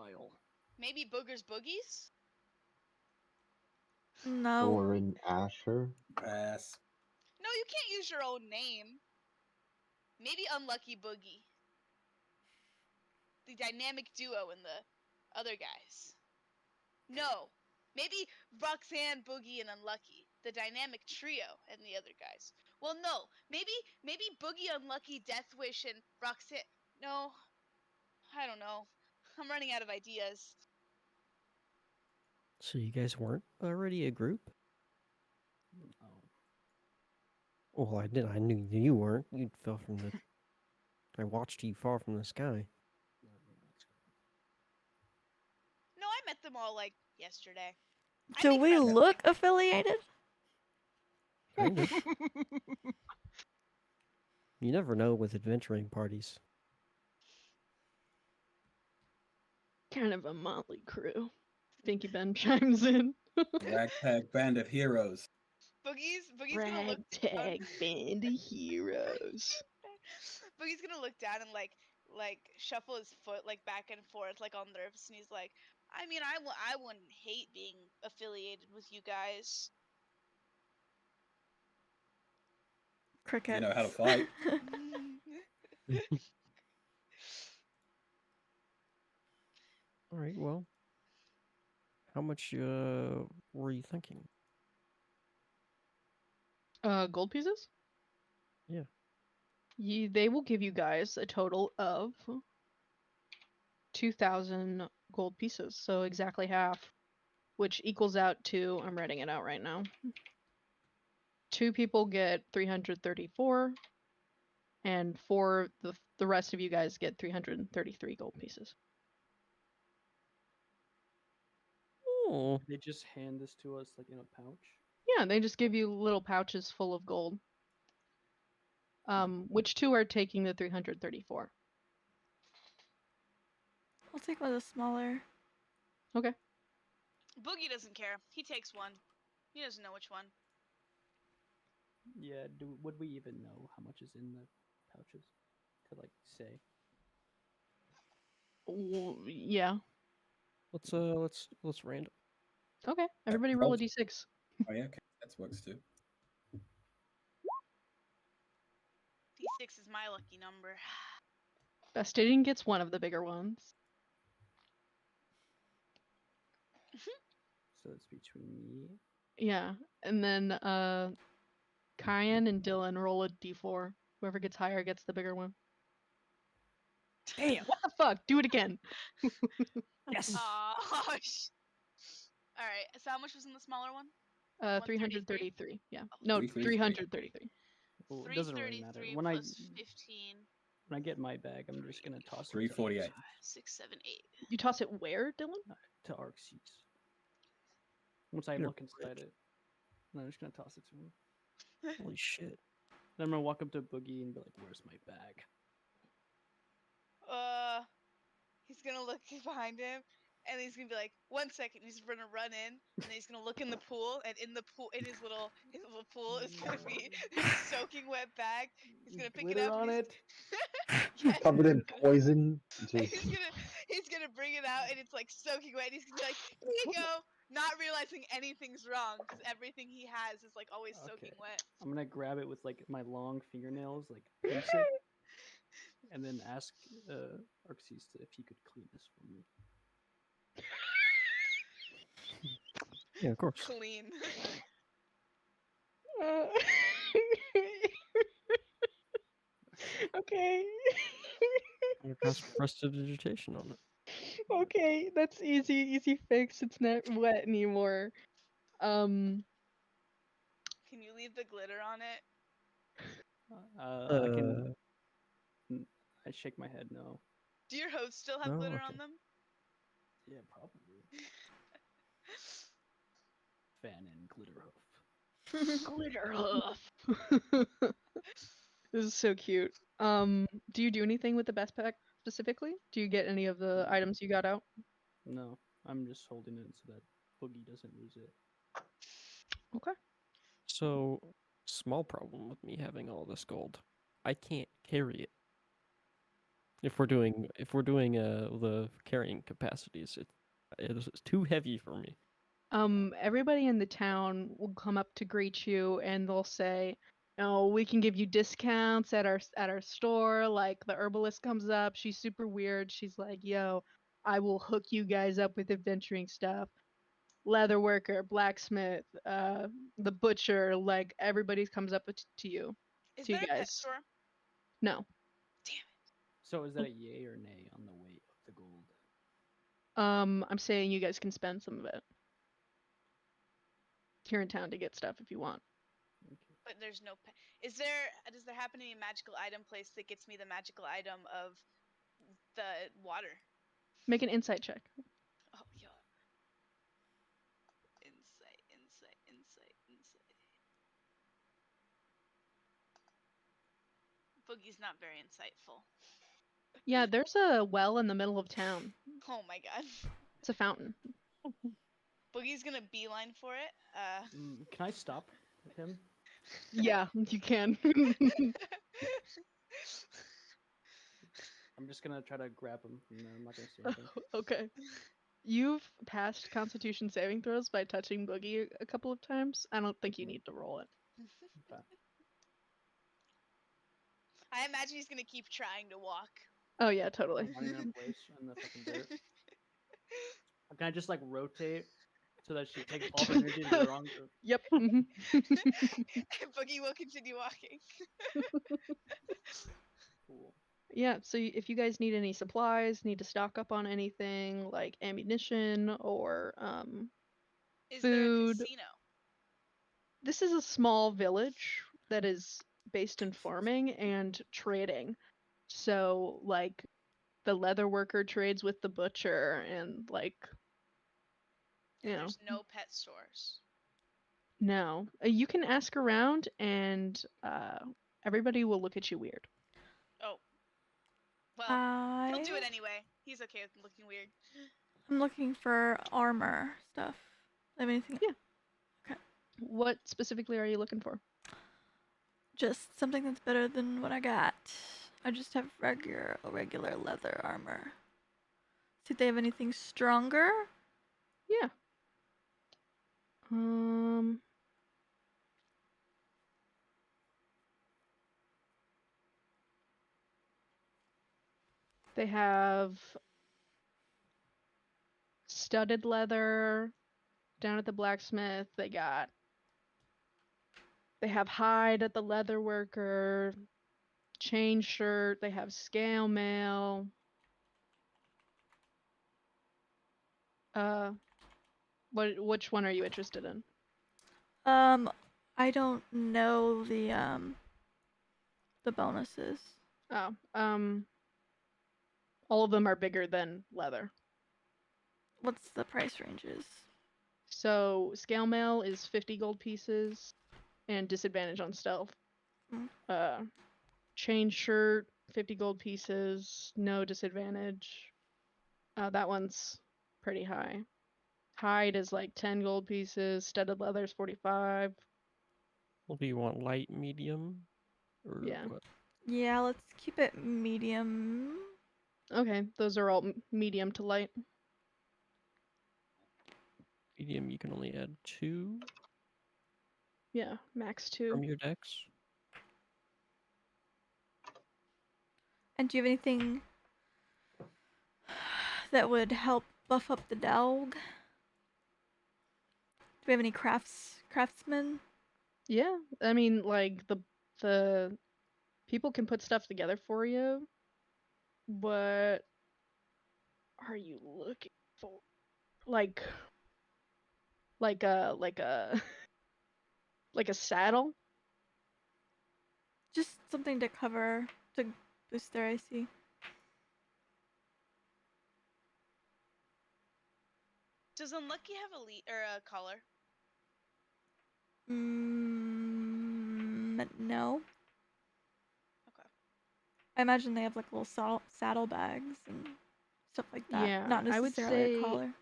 Boogers Boogies? No. Or an Asher. Pass. No, you can't use your own name. Maybe Unlucky Boogie. The dynamic duo and the other guys. No. Maybe Roxanne, Boogie, and Unlucky. The dynamic trio and the other guys. Well, no. Maybe Boogie, Unlucky, Deathwish, and Roxanne. No. I don't know. I'm running out of ideas. So you guys weren't already a group? Oh. Well, I did. I knew you weren't. You fell from the. I watched you fall from the sky. No, I met them all like yesterday. I Do make we friends with look affiliated? Kind of. You never know with adventuring parties. kind of a motley crew. Stinky Ben chimes in. Ragtag band of heroes. Boogie's gonna look down. Ragtag band of heroes. Boogie's gonna look down and like shuffle his foot like back and forth like on nerves, and he's like, I mean, I wouldn't hate being affiliated with you guys. Cricket. You know how to fight. All right. Well, how much were you thinking? Gold pieces? Yeah. They will give you guys a total of 2,000 gold pieces, so exactly half, which equals out to, I'm writing it out right now. 2 people get 334, and the rest of you guys get 333 gold pieces. Oh. They just hand this to us like in a pouch. Yeah, they just give you little pouches full of gold. Which 2 are taking the 334? I'll take one of the smaller. Okay. Boogie doesn't care. He takes one. He doesn't know which one. Yeah. Would we even know how much is in the pouches to like say? Yeah. Let's random. Okay. Everybody roll a d6. Oh yeah, okay. That works too. D6 is my lucky number. Bastadian gets one of the bigger ones. So it's between me. Yeah, and then Kyan and Dylan roll a d4. Whoever gets higher gets the bigger one. Damn. What the fuck? Do it again. Yes. Oh, all right. So how much was in the smaller one? 333. Yeah. No, 333. 333. Well, it doesn't really matter. 333 When plus 15. I get my bag, I'm just gonna toss it 348. 6, 7, 8. You toss it where, Dylan? to Arxes. Once I You're look inside it, and I'm just gonna toss it to him. Holy shit. Then I'm gonna walk up to Boogie and be like, "Where's my bag?" He's gonna look behind him, and he's gonna be like, 1 second. He's gonna run in, and then he's gonna look in the pool, and in the pool, in his little pool, is gonna be his soaking wet bag. He's gonna pick Glitter it up. on and it. Yes. Covered in poison. Just He's gonna bring it out, and it's like soaking wet. And he's gonna be like, "Here you go," not realizing anything's wrong because everything he has is like always soaking Okay. wet. I'm gonna grab it with like my long fingernails, like pinch it, and then ask Arxes if he could clean this for me. Yeah, of course. Clean. Okay. I'm gonna cast prestidigitation on it. Okay, that's easy fix. It's not wet anymore. Can you leave the glitter on it? I can. I shake my head. No. Do your hooves still have Oh, glitter okay. on them? Yeah, probably. Fan and glitter hoof. Glitter hoof. This is so cute. Do you do anything with the backpack specifically? Do you get any of the items you got out? No, I'm just holding it so that Boogie doesn't lose it. Okay. So, small problem with me having all this gold. I can't carry it. If we're doing the carrying capacities, it's too heavy for me. Everybody in the town will come up to greet you and they'll say, "Oh, we can give you discounts at our store." Like the herbalist comes up, she's super weird. She's like, "Yo, I will hook you guys up with adventuring stuff." Leather worker, blacksmith, the butcher, like everybody comes up to you, Is to you there a pet guys. store? No. Damn it. So is that a yay or nay on the weight of the gold? I'm saying you guys can spend some of it here in town to get stuff if you want. Okay. But there's no pet. Does there happen to be a magical item place that gets me the magical item of the water? Make an insight check. Oh, yeah. Insight. Boogie's not very insightful. Yeah, there's a well in the middle of town. Oh my god. It's a fountain. Boogie's gonna beeline for it. Can I stop him? Yeah, you can. I'm just gonna try to grab him. No, I'm not gonna say anything. Okay. You've passed Constitution saving throws by touching Boogie a couple of times. I don't think you need to roll it. Okay. I imagine he's gonna keep trying to walk. Oh yeah, totally. I'm running out of place in the fucking dirt. Can I just like rotate so that she takes all the energy in the wrong? Yep. Boogie will continue walking. Cool. Yeah, so if you guys need any supplies, need to stock up on anything like ammunition or Is there a food. casino? This is a small village that is based in farming and trading. So like the leather worker trades with the butcher and like you know, There's no pet stores. no. You can ask around and everybody will look at you weird. Oh. Well, he'll do it anyway. He's okay with looking weird. I'm looking for armor stuff. Do you have anything? Yeah. Okay. What specifically are you looking for? Just something that's better than what I got. I just have regular leather armor. See if they have anything stronger. Yeah. They have studded leather down at the blacksmith. They have hide at the leather worker, chain shirt. They have scale mail. Which one are you interested in? I don't know the bonuses. Oh, all of them are bigger than leather. What's the price ranges? So scale mail is 50 gold pieces and disadvantage on stealth. Chain shirt, 50 gold pieces, no disadvantage. That one's pretty high. Hide is like 10 gold pieces, studded leather is 45. Well, do you want light, medium, or Yeah. what? Yeah, let's keep it medium. Okay, those are all medium to light. Medium, you can only add 2 Yeah, max 2. from your decks. And do you have anything that would help buff up the dog? Do we have any craftsmen? Yeah, I mean, like the People can put stuff together for you. What are you looking for? Like a like a saddle? Just something to cover, to boost their AC. Does Unlucky have a or a collar? No. Okay. I imagine they have like little saddle bags and stuff like that. Yeah, Not I would necessarily a say collar.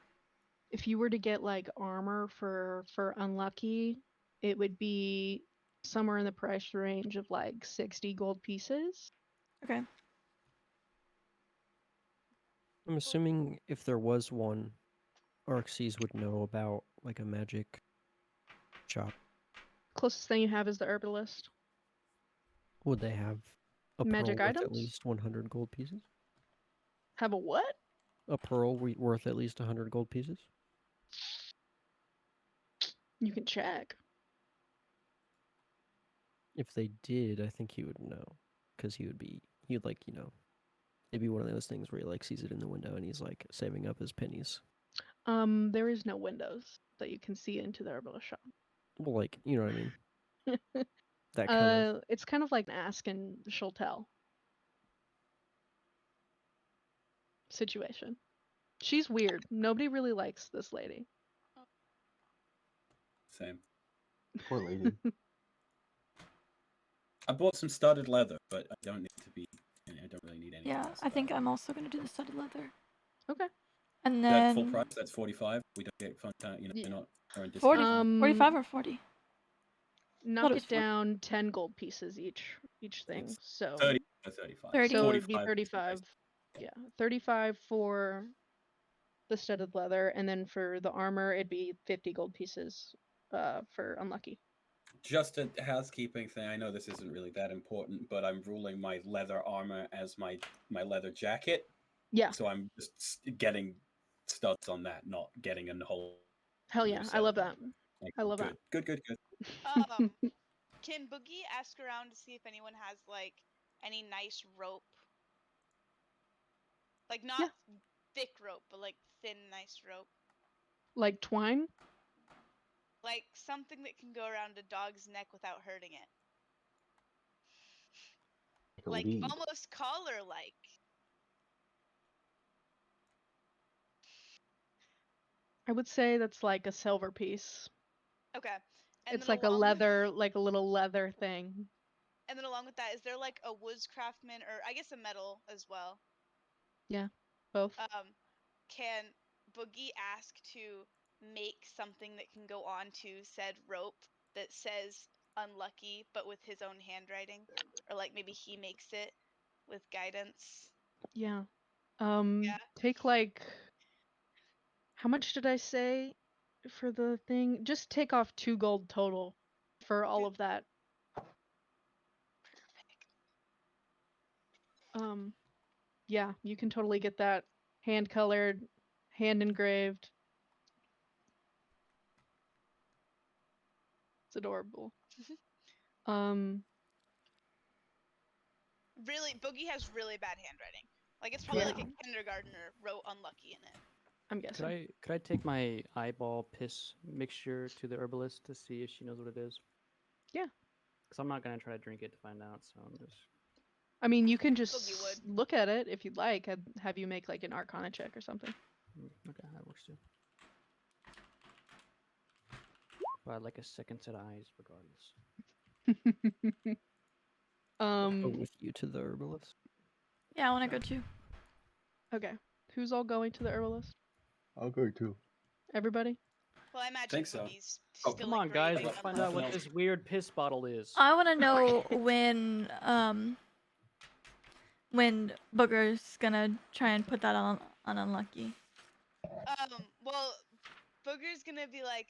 if you were to get like armor for Unlucky, it would be somewhere in the price range of like 60 gold pieces. Okay. I'm assuming if there was one, Arxes would know about like a magic shop. Closest thing you have is the herbalist. Would they have a Magic pearl worth at items? least 100 gold pieces? Have a what? A pearl worth at least 100 gold pieces? You can check. If they did, I think he would know. Because he'd like, it'd be one of those things where he like sees it in the window and he's like saving up his pennies. There is no windows that you can see into the herbalist shop. Well, like, you know what I mean? That kind of. It's kind of like an ask and she'll tell situation. She's weird. Nobody really likes this lady. Same. Poor lady. I bought some studded leather, but I don't need to be. I don't really need anything Yeah, else I think about it. I'm also gonna do the studded leather. Okay. And That full then price. That's 45. We don't get fun time. Yeah. They're not. They're on 40, discount. 45 or 40. Knock it was it down 10 gold pieces each thing. It's So 30 or 35. 30. So it'd be 45 is the 35. base. Yeah, 35 for the studded leather, and then for the armor, it'd be 50 gold pieces for Unlucky. Just a housekeeping thing. I know this isn't really that important, but I'm ruling my leather armor as my leather jacket. Yeah. So I'm just getting studs on that, not getting a whole. Hell new yeah, set I of love that. armor. Like, I love good. Good. Can Boogie ask around to see if anyone has like any nice rope? Like not Yeah. thick rope, but like thin, nice rope. Like twine? Like something that can go around a dog's neck without hurting it. a Like lead. almost collar-like. I would say that's like a silver piece. Okay. And It's then like a along with- leather, like a little leather thing. And then along with that, is there like a woodscraftman, or I guess a metal as well? Yeah, both. Can Boogie ask to make something that can go onto said rope that says Unlucky, but with his own handwriting? Or like maybe he makes it with guidance? Yeah. Yeah. Take like, how much did I say for the thing? Just take off 2 gold total for all of that. Yeah, you can totally get that hand colored, hand engraved. It's adorable. Really, Boogie has really bad handwriting. Like it's probably like Yeah. a kindergartner wrote Unlucky in it. I'm guessing. Could I take my eyeball piss mixture to the herbalist to see if she knows what it is? Yeah. Because I'm not gonna try to drink it to find out. So I'm just. I mean, you can Boogie just would. look at it if you'd like. I'd have you make like an Arcana check or something. Okay, that works too. But I'd like a second set of eyes, regardless. I'll go with you to the herbalist. Yeah, I want to go too. Okay. Who's all going to the herbalist? I'll go too. Everybody? Well, I imagine Think so. Boogie's Oh, still Come on, guys, engraving let's find out what Unlucky. this weird piss bottle is. I want to know when Booger's gonna try and put that on Unlucky. Well, Booger's gonna be like,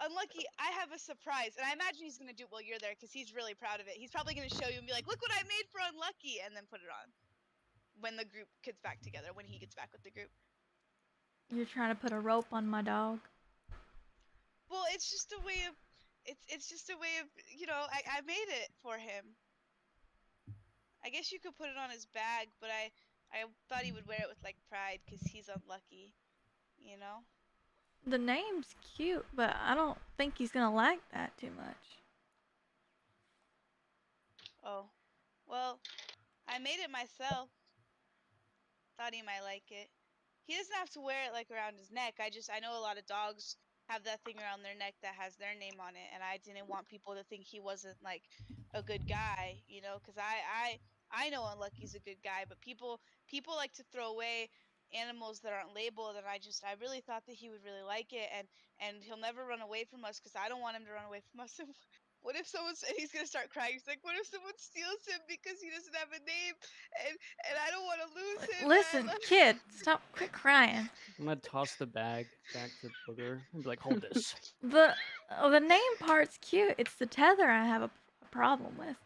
Unlucky, I have a surprise. And I imagine he's gonna do it while you're there because he's really proud of it. He's probably gonna show you and be like, look what I made for Unlucky, and then put it on. When the group gets back together, when he gets back with the group. You're trying to put a rope on my dog. Well, it's just a way of, it's just a way of, I made it for him. I guess you could put it on his bag, but I thought he would wear it with like pride because he's unlucky, you know? The name's cute, but I don't think he's gonna like that too much. Oh, well, I made it myself. Thought he might like it. He doesn't have to wear it like around his neck. I know a lot of dogs have that thing around their neck that has their name on it, and I didn't want people to think he wasn't like a good guy, you know, because I know Unlucky's a good guy, but people like to throw away animals that aren't labeled, and I really thought that he would really like it, and he'll never run away from us because I don't want him to run away from us. What if and he's gonna start crying? He's like, what if someone steals him because he doesn't have a name, and I don't want to lose him. Listen, kid, stop, quit crying. I'm gonna toss the bag back to Booger and be like, hold this. The name part's cute. It's the tether I have a problem with.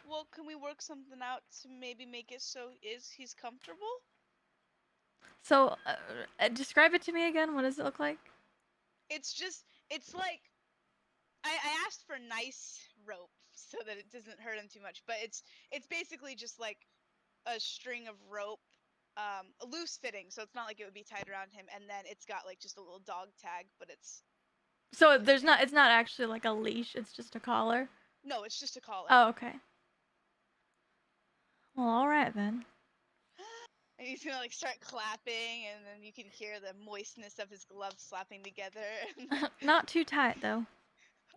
Well, can we work something out to maybe make it so he's comfortable? So, describe it to me again. What does it look like? It's like I asked for nice rope so that it doesn't hurt him too much, but it's basically just like a string of rope, loose fitting, so it's not like it would be tied around him, and then it's got like just a little dog tag, but it's So it's not actually like a leash. It's just a collar. no, it's just a collar. Oh, okay. Well, all right then. And he's gonna like start clapping, and then you can hear the moistness of his gloves slapping together. Not too tight though.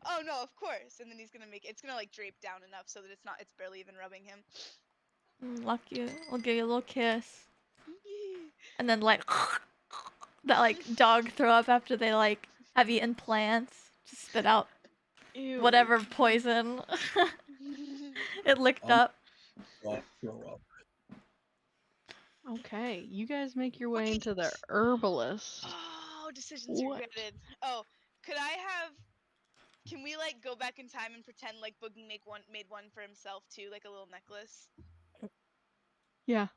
Oh no, of course. And then it's gonna like drape down enough so that it's barely even rubbing him. Lucky, I'll give you a little kiss. And then like that like dog throw up after they like have eaten plants. Just spit out Ew. whatever poison it licked up. Throw up. Okay, you guys make your way Wait. into the herbalist. Oh, decisions What? regretted. Oh, can we like go back in time and pretend like Boogie made one for himself too, like a little necklace? Yeah,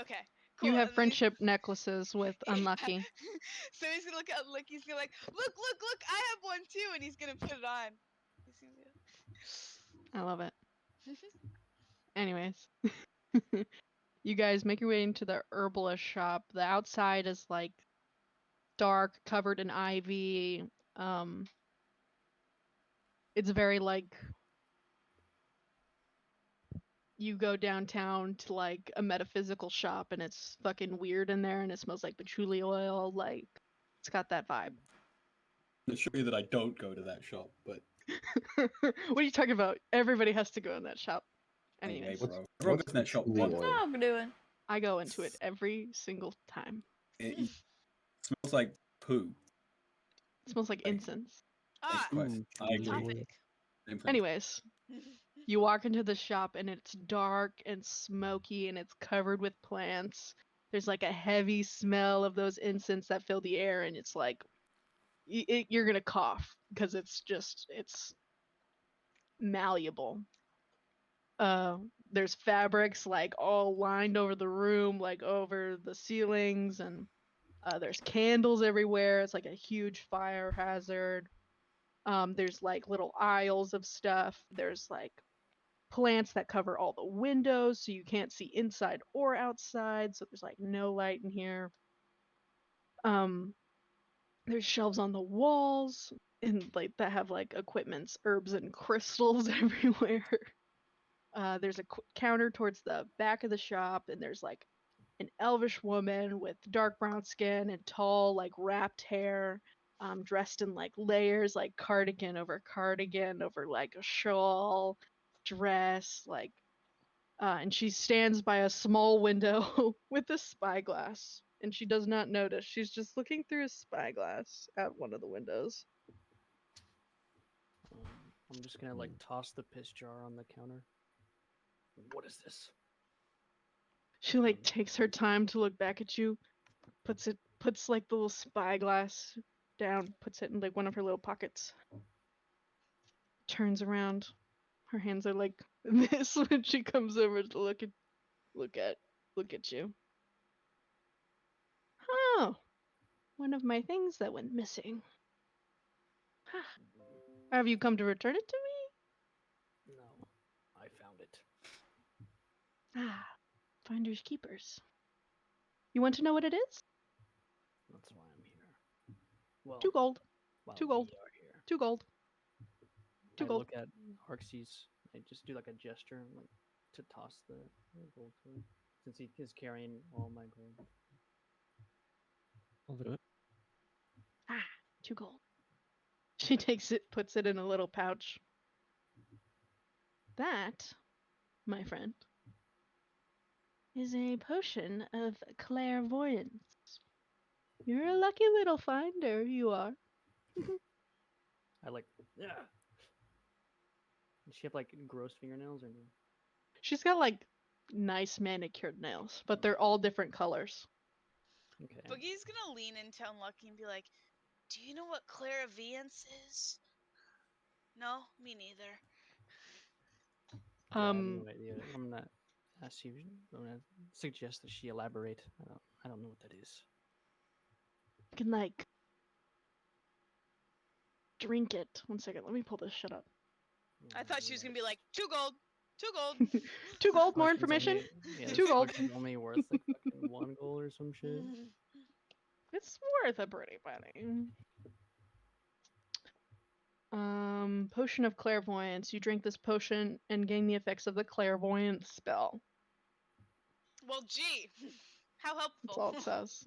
Okay, cool. you And have then friendship necklaces with Yeah. Unlucky. So he's gonna look at Unlucky. He's gonna like, look, I have one too, and he's gonna put it on. I love it. Anyways, you guys make your way into the herbalist shop. The outside is like dark, covered in ivy. It's very like you go downtown to like a metaphysical shop and it's fucking weird in there and it smells like patchouli oil. Like it's got that vibe. I'm sure you that I don't go to that shop, but What are you talking about? Everybody has to go in that shop. hey, Anyways, bro. Everyone goes in that shop patchouli once. oil? What I'm doing? I go into it every single time. It smells like poo. It smells like Right. incense. Ah, Ooh, I agree. topic. Same thing. Anyways, you walk into the shop and it's dark and smoky and it's covered with plants. There's like a heavy smell of those incense that fill the air and it's like you're gonna cough because it's malleable. There's fabrics like all lined over the room, like over the ceilings, and there's candles everywhere. It's like a huge fire hazard. There's like little aisles of stuff. There's like plants that cover all the windows so you can't see inside or outside. So there's like no light in here. There's shelves on the walls and like that have like equipments, herbs and crystals everywhere. There's a counter towards the back of the shop, and there's like an elvish woman with dark brown skin and tall, like wrapped hair, dressed in like layers, like cardigan over like a shawl, dress, like, and she stands by a small window with a spyglass, and she does not notice. She's just looking through a spyglass at one of the windows. I'm just gonna like toss the piss jar on the counter. What is this? She like takes her time to look back at you, puts like the little spyglass down, puts it in like one of her little pockets. Turns around. Her hands are like this when she comes over to look at you. Oh, one of my things that went missing. Huh. Have you come to return it to me? No, I found it. Ah, finders keepers. You want to know what it is? That's why I'm here. Well, 2 gold. while 2 we gold. are here, 2 gold. 2 I gold. look at Arxes. I just do like a gesture, like to toss the gold to him, since he is carrying all my gold. I'll do it. Ah, 2 gold. She takes it, puts it in a little pouch. That, my friend, is a potion of clairvoyance. You're a lucky little finder, you are. I like, yeah. Does she have like gross fingernails or no? She's got like nice manicured nails, but they're all different colors. Okay. Boogie's gonna lean into Unlucky and be like, "Do you know what clairvoyance is?" No, me neither. Yeah, I have no idea. I'm gonna ask you. I'm gonna suggest that she elaborate. I don't know what that is. You can like drink it. 1 second, let me pull this shit up. I thought she was gonna be like, 2 gold, 2 gold. 2 gold, more Potion's information. Only, yeah, 2 this gold. potion's only worth like fucking 1 gold or some shit. It's worth a pretty penny. Potion of clairvoyance. You drink this potion and gain the effects of the clairvoyance spell. Well, gee, how That's all helpful. it says.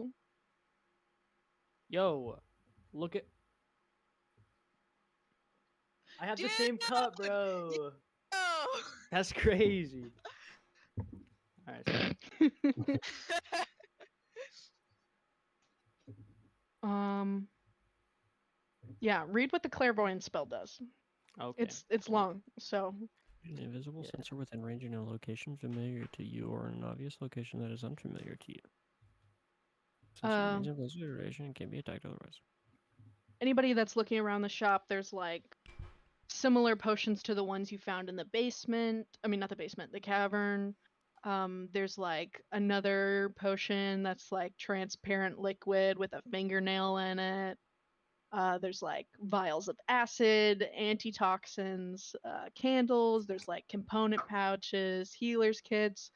Yo, look at. I have the same cup, bro. Oh. That's crazy. All right. Sorry. Yeah, read what the clairvoyance spell does. Okay. It's long, so An invisible Yeah. sensor within range in a location familiar to you or an obvious location that is unfamiliar to you. Sensor remains in place duration and can be attacked otherwise. anybody that's looking around the shop, there's like similar potions to the ones you found in the basement. I mean, not the basement, the cavern. There's like another potion that's like transparent liquid with a fingernail in it. There's like vials of acid, antitoxins, candles. There's like component pouches, healers kits,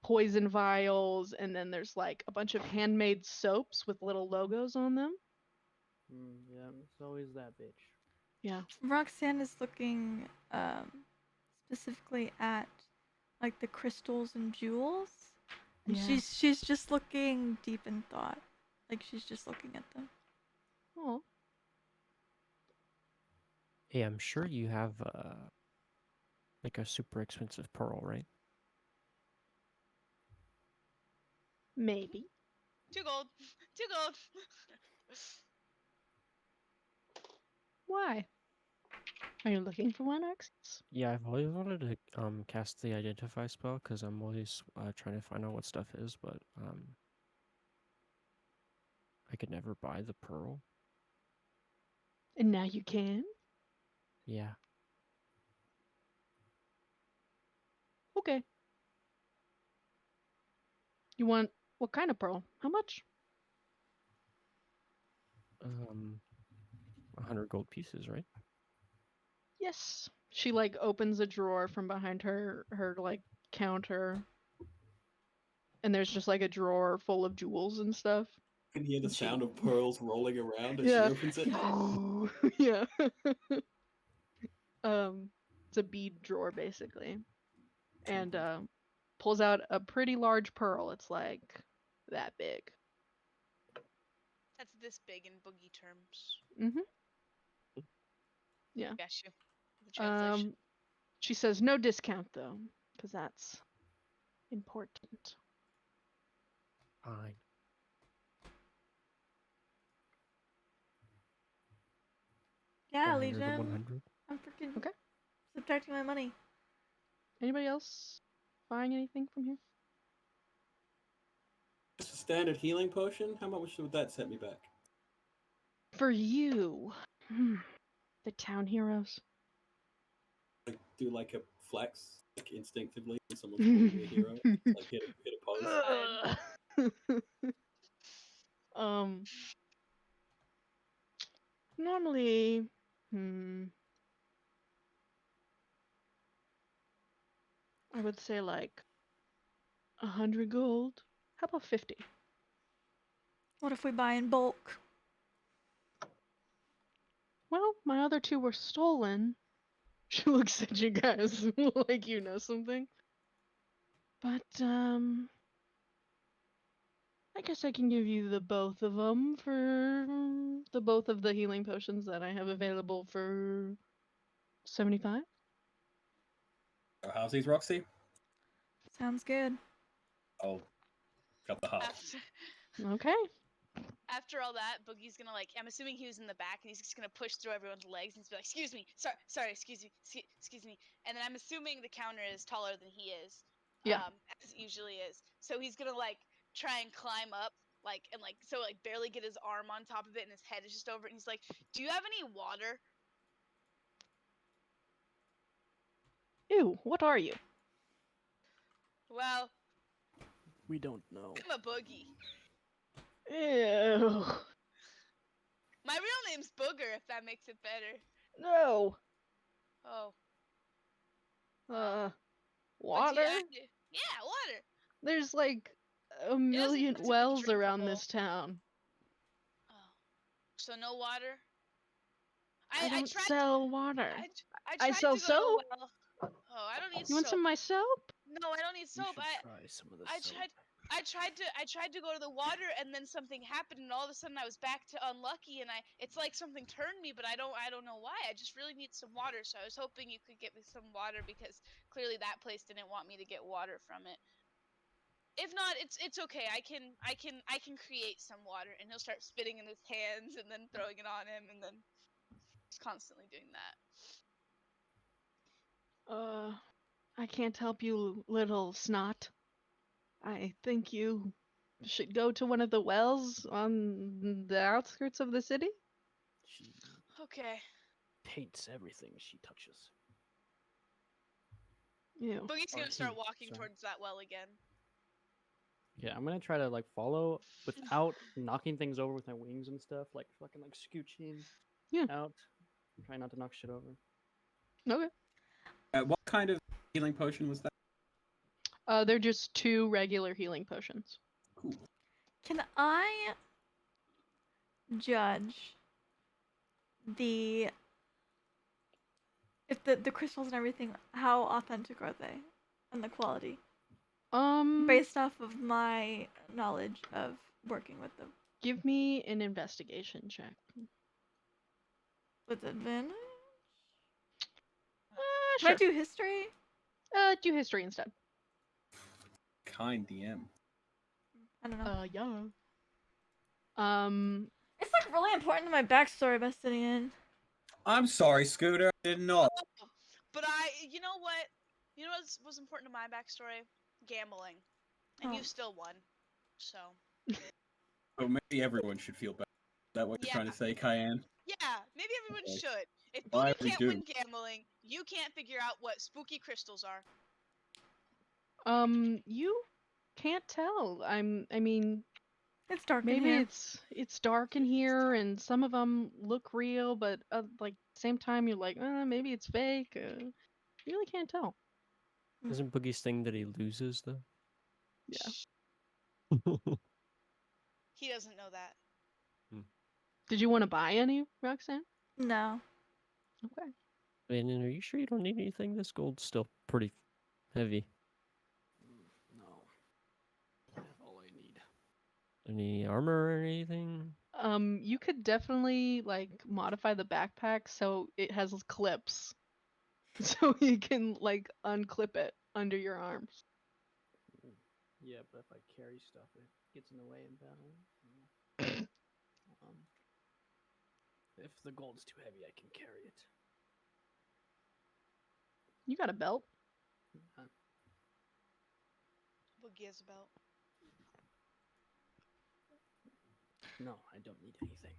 poison vials, and then there's like a bunch of handmade soaps with little logos on them. Yeah, it's always that bitch. Yeah. Roxanne is looking specifically at like the crystals and jewels. And Yeah. she's just looking deep in thought. Like she's just looking at them. Oh. Hey, I'm sure you have like a super expensive pearl, right? Maybe. 2 gold, 2 gold. Why? Are you looking for one, Arxes? Yeah, I've always wanted to cast the identify spell because I'm always trying to find out what stuff is, but I could never buy the pearl. And now you can? Yeah. Okay. You want what kind of pearl? How much? 100 gold pieces, right? Yes. She like opens a drawer from behind her like counter. And there's just like a drawer full of jewels and stuff. You can hear the And she- sound of pearls rolling around as Yeah. she opens it. Yeah. It's a bead drawer basically. And pulls out a pretty large pearl. It's like that big. That's this big in boogie terms. Mm-hmm. Yeah. Got you. The translation. She says no discount though, because that's important. Fine. Yeah, 100 to Legion. 100. I'm freaking Okay. subtracting my money. Anybody else buying anything from here? Just a standard healing potion. How much would that set me back? For you, the town heroes. Like do like a flex, like instinctively when someone's calling me a hero. Like hit a pose. Normally, I would say like 100 gold. How about 50? What if we buy in bulk? Well, my other two were stolen. She looks at you guys like you know something. But, I guess I can give you the both of them for the both of the healing potions that I have available for 75. How's these, Roxy? Sounds good. Oh, got the heart. Okay. After all that, Boogie's gonna like. I'm assuming he was in the back, and he's just gonna push through everyone's legs and just be like, "Excuse me, sorry, excuse me, excuse me." And then I'm assuming the counter is taller than he is, Yeah. as it usually is. So he's gonna like try and climb up, like and like so like barely get his arm on top of it, and his head is just over it. And he's like, "Do you have any water?" Ew, what are you? Well, We don't know. I'm a Boogie. Ew. My real name's Booger, if that makes it better. No. Oh. Uh, But water? yeah, water. There's like a doesn't million have to be wells around drinkable. this town. Oh. So no water? I don't tried sell water. I I tried sell to go to a soap. well. Oh, I don't need You want soap. some of my soap? No, I don't need You soap. should try some of the I soap. tried to go to the water, and then something happened, and all of a sudden I was back to unlucky, and it's like something turned me, but I don't know why. I just really need some water, so I was hoping you could get me some water, because clearly that place didn't want me to get water from it. If not, it's okay. I can create some water, and he'll start spitting in his hands and then throwing it on him, and then just constantly doing that. I can't help you, little snot. I think you should go to one of the wells on the outskirts of the city. She Okay. taints everything she touches. Ew. Boogie's gonna start Sorry. walking towards that well again. Yeah, I'm gonna try to like follow without knocking things over with my wings and stuff, like fucking like scooching Yeah. out. Try not to knock shit over. Okay. What kind of healing potion was that? They're just 2 regular healing potions. Cool. Can I judge if the crystals and everything, how authentic are they? And the quality? Based off of my knowledge of working with them. Give me an investigation check. With advantage? Can Sure. I do history? Do history instead. Kind DM. I don't know. Yeah. It's like really important to my backstory, Bestinian. I'm sorry, Scooter. I did not. But you know what? You know what was important to my backstory? Gambling. And you still won. So. But maybe everyone should feel better. Is that what you're trying to say, Cayenne? Yeah, maybe everyone should. If Why Boogie we can't do? win gambling, you can't figure out what spooky crystals are. You can't tell. I mean, it's dark maybe in here. it's dark in here, and some of them look real, but like same time you're like, maybe it's fake. You really can't tell. Isn't Boogie's thing that he loses though? Yeah. He doesn't know that. Did you want to buy any, Roxanne? No. Okay. And are you sure you don't need anything? This gold's still pretty heavy. No. I have all I need. Any armor or anything? You could definitely like modify the backpack so it has clips, so you can like unclip it under your arms. Yeah, but if I carry stuff, it gets in the way in battle. If the gold's too heavy, I can carry it. You got a belt? Boogie has a belt. No, I don't need anything.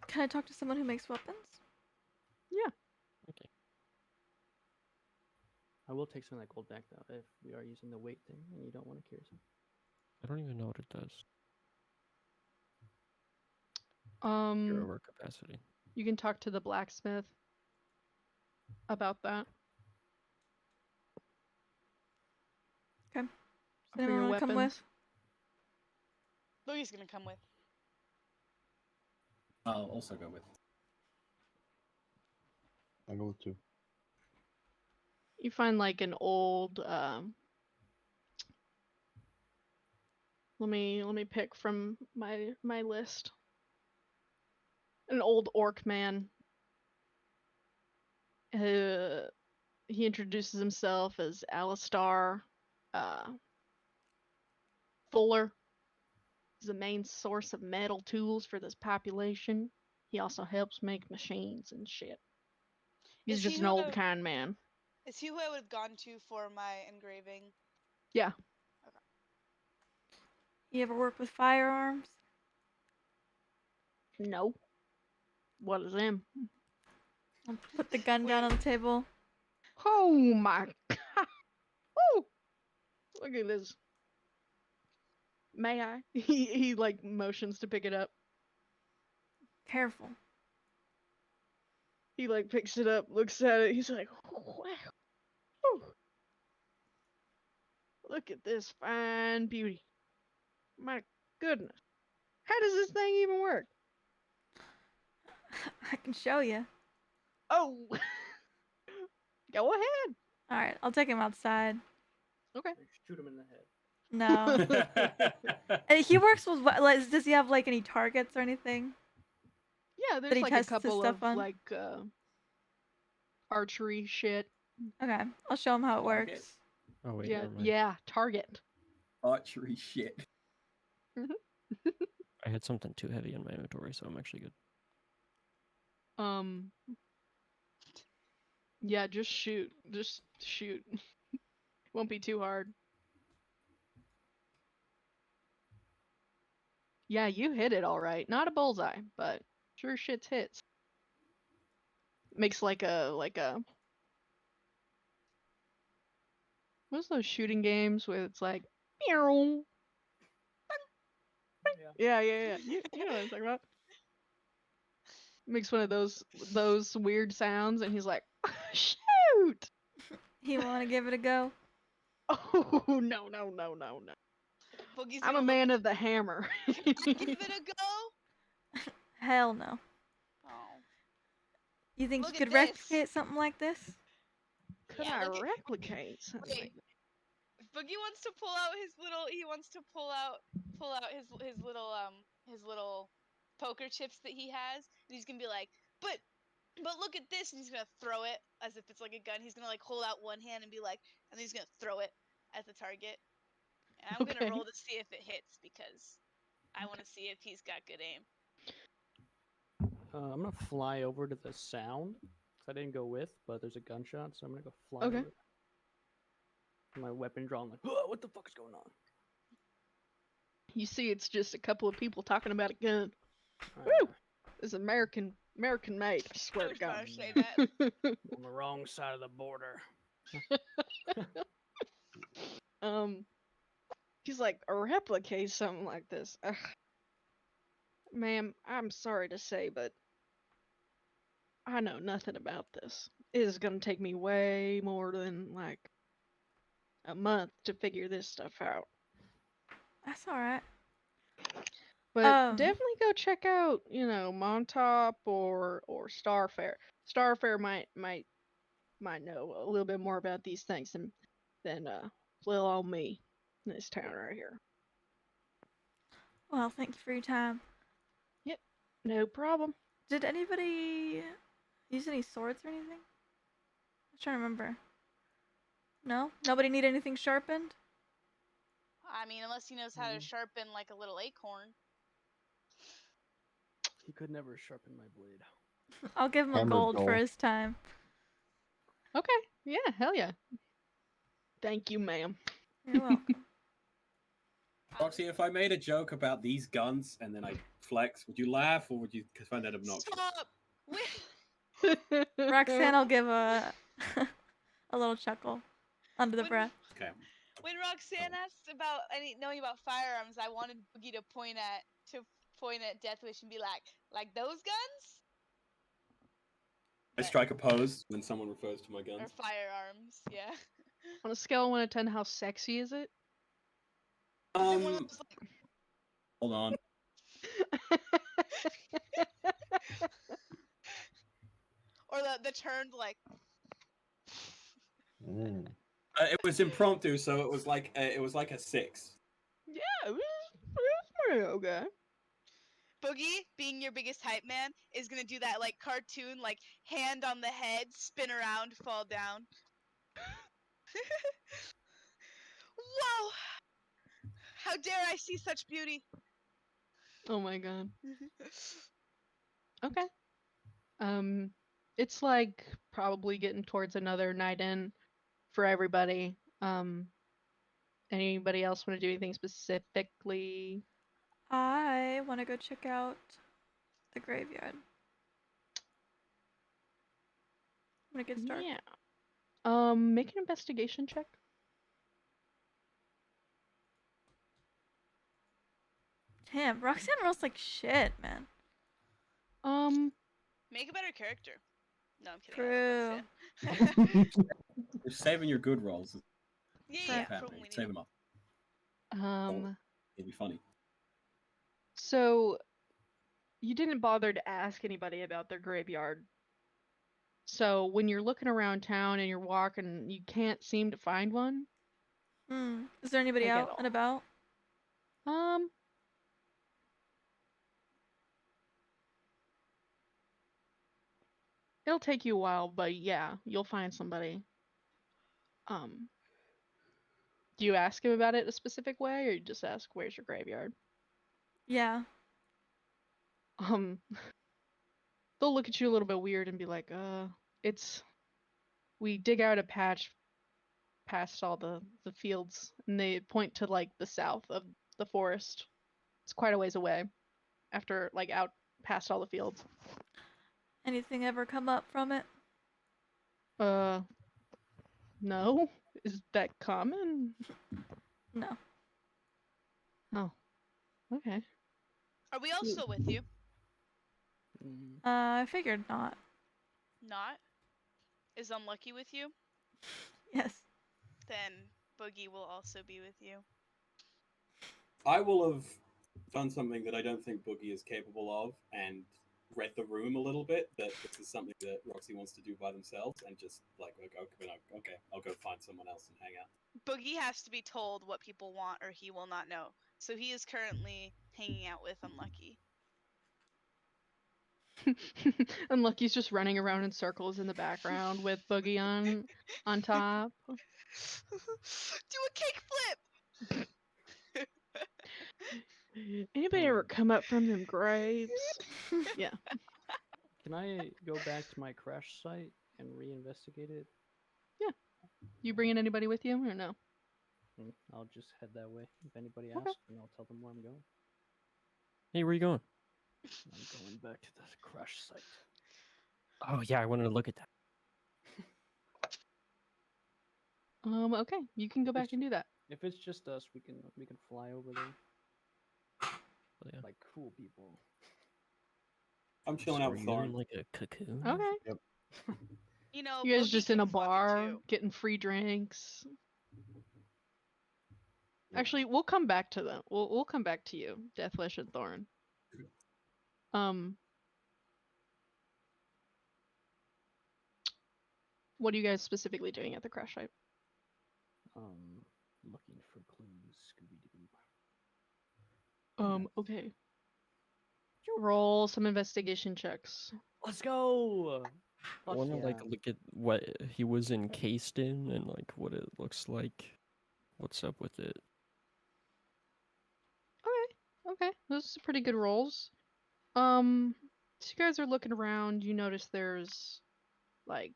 Can I talk to someone who makes weapons? Yeah. Okay. I will take some of that gold back though, if we are using the weight thing and you don't want to carry some. I don't even know what it does. Your over capacity. You can talk to the blacksmith about that. Does for anyone your want to come with? weapons. Louie's gonna come with. I'll also go with. I go with 2. You find like an old let me pick from my list. An old orc man. He introduces himself as Alistar Fuller. He's the main source of metal tools for this population. He also helps make machines and shit. He's Is just he an who old I- kind man. Is he who I would have gone to for my engraving? Yeah. You ever work with firearms? No. What is him? I'll put the gun down on the table. Oh my god. Woo! Look at this. May I? He like motions to pick it up. Careful. He like picks it up, looks at it. He's like, wow. Whew. Look at this fine beauty. My goodness. How does this thing even work? I can show you. Oh. Go ahead. All right, I'll take him outside. Okay. Like, shoot him in the head. No. And he works with what? Like, does he have like any targets or anything? Yeah, he there's like a test his couple stuff of on? like archery shit. Okay, I'll show him how it Target. works. Oh wait, Yeah, never mind. yeah, target. Archery shit. I had something too heavy in my inventory, so I'm actually good. Yeah, just shoot. Just shoot. Won't be too hard. Yeah, you hit it all right. Not a bullseye, but sure shit's hits. Makes like a what's those shooting games where it's like meow. Yeah. Yeah. You know what I'm talking about. Makes one of those weird sounds and he's like, shoot! You want to give it a go? Oh no. Boogie's I'm gonna a man of the hammer. Give it a go. Hell no. Oh. You think Look you at could this. replicate something like this? Could Yeah, I look at- replicate something Wait. like that? Boogie wants to pull out his little. He wants to pull out his little poker chips that he has, and he's gonna be like, but look at this, and he's gonna throw it as if it's like a gun. He's gonna like hold out one hand and be like, and then he's gonna throw it at the target. And I'm Okay. gonna roll to see if it hits because I want to see if he's got good aim. I'm gonna fly over to the sound. 'Cause I didn't go with, but there's a gunshot, so I'm gonna go fly Okay. over. My weapon drawn, like, "Whoa, what the fuck is going on?" You see, it's just a couple of people talking about a gun. Woo! It's American made. I swear to was God. trying to say that. On the wrong side of the border. He's like, replicate something like this. Ugh. Ma'am, I'm sorry to say, but I know nothing about this. It is gonna take me way more than like a month to figure this stuff out. That's all right. But Um, definitely go check out, Montop or Starfair. Starfair might know a little bit more about these things than little old me in this town right here. Well, thank you for your time. Yep, no problem. Did anybody use any swords or anything? I'm trying to remember. No? Nobody need anything sharpened? I mean, unless he knows how to sharpen like a little acorn. He could never sharpen my blade. I'll give him a Hammer's gold for gold. his time. Okay, yeah, hell yeah. Thank you, ma'am. You're welcome. Roxy, if I made a joke about these guns and then I flex, would you laugh or would you find that obnoxious? Stop! Wait. Roxanne will give a a little chuckle under the When- breath. Okay. When Roxanne asked about knowing about firearms, I wanted Boogie to point at Deathwish and be like those guns I strike a pose when someone refers to my or guns. firearms. Yeah. On a scale of 1 to 10, how sexy is it? Is it one of those, Hold on. or the turned like? Mm. It was impromptu, so it was like a 6. Yeah, it was pretty okay. Boogie, being your biggest hype man, is gonna do that like cartoon, like hand on the head, spin around, fall down. Whoa! How dare I see such beauty? Oh my god. Okay. It's like probably getting towards another night in for everybody. Anybody else want to do anything specifically? I want to go check out the graveyard when it gets dark. Yeah. Make an investigation check. Damn, Roxanne rolls like shit, man. Make a better character. No, I'm kidding. True. I love Roxanne. You're saving your good rolls. yeah, for Apparently. when we need Save them. them up. It'd be funny. So you didn't bother to ask anybody about their graveyard. So when you're looking around town and you're walking, you can't seem to find one. Is there anybody Like at out and all. about? It'll take you a while, but yeah, you'll find somebody. Do you ask him about it a specific way, or you just ask, "Where's your graveyard?" Yeah. They'll look at you a little bit weird and be like, we dig out a patch past all the fields," and they point to like the south of the forest. It's quite a ways away, after like out past all the fields. Anything ever come up from it? No. Is that common? No. Oh, okay. Are we all still with you? I figured not. Not? Is Unlucky with you? Yes. Then Boogie will also be with you. I will have done something that I don't think Boogie is capable of and read the room a little bit, that this is something that Roxy wants to do by themselves, and just like, okay, I'll go find someone else and hang out. Boogie has to be told what people want or he will not know. So he is currently hanging out with Unlucky. Unlucky's just running around in circles in the background with Boogie on top. Do a kick flip! Anybody ever come up from them graves? Yeah. Can I go back to my crash site and reinvestigate it? You bringing anybody with you or no? I'll just head that way. If anybody Okay. asks, then I'll tell them where I'm going. Hey, where you going? I'm going back to the crash site. Oh yeah, I wanted to look at that. Okay, you can go back and do that. If it's just us, we can fly over there Oh, yeah. like cool people. I'm chilling So out are with you in Thorin. like a cocoon? Okay. You know, You guys Boogie just in can a fuck it bar too. getting free drinks. Actually, we'll come back to them. We'll come back to you, Deathwish and Thorn. What are you guys specifically doing at the crash site? Looking for clues, Scooby-Doo. Okay. Roll some investigation checks. Let's go! I want to like look at what he was encased in and like what it looks like. What's up with it? Okay, those are pretty good rolls. So you guys are looking around, you notice there's like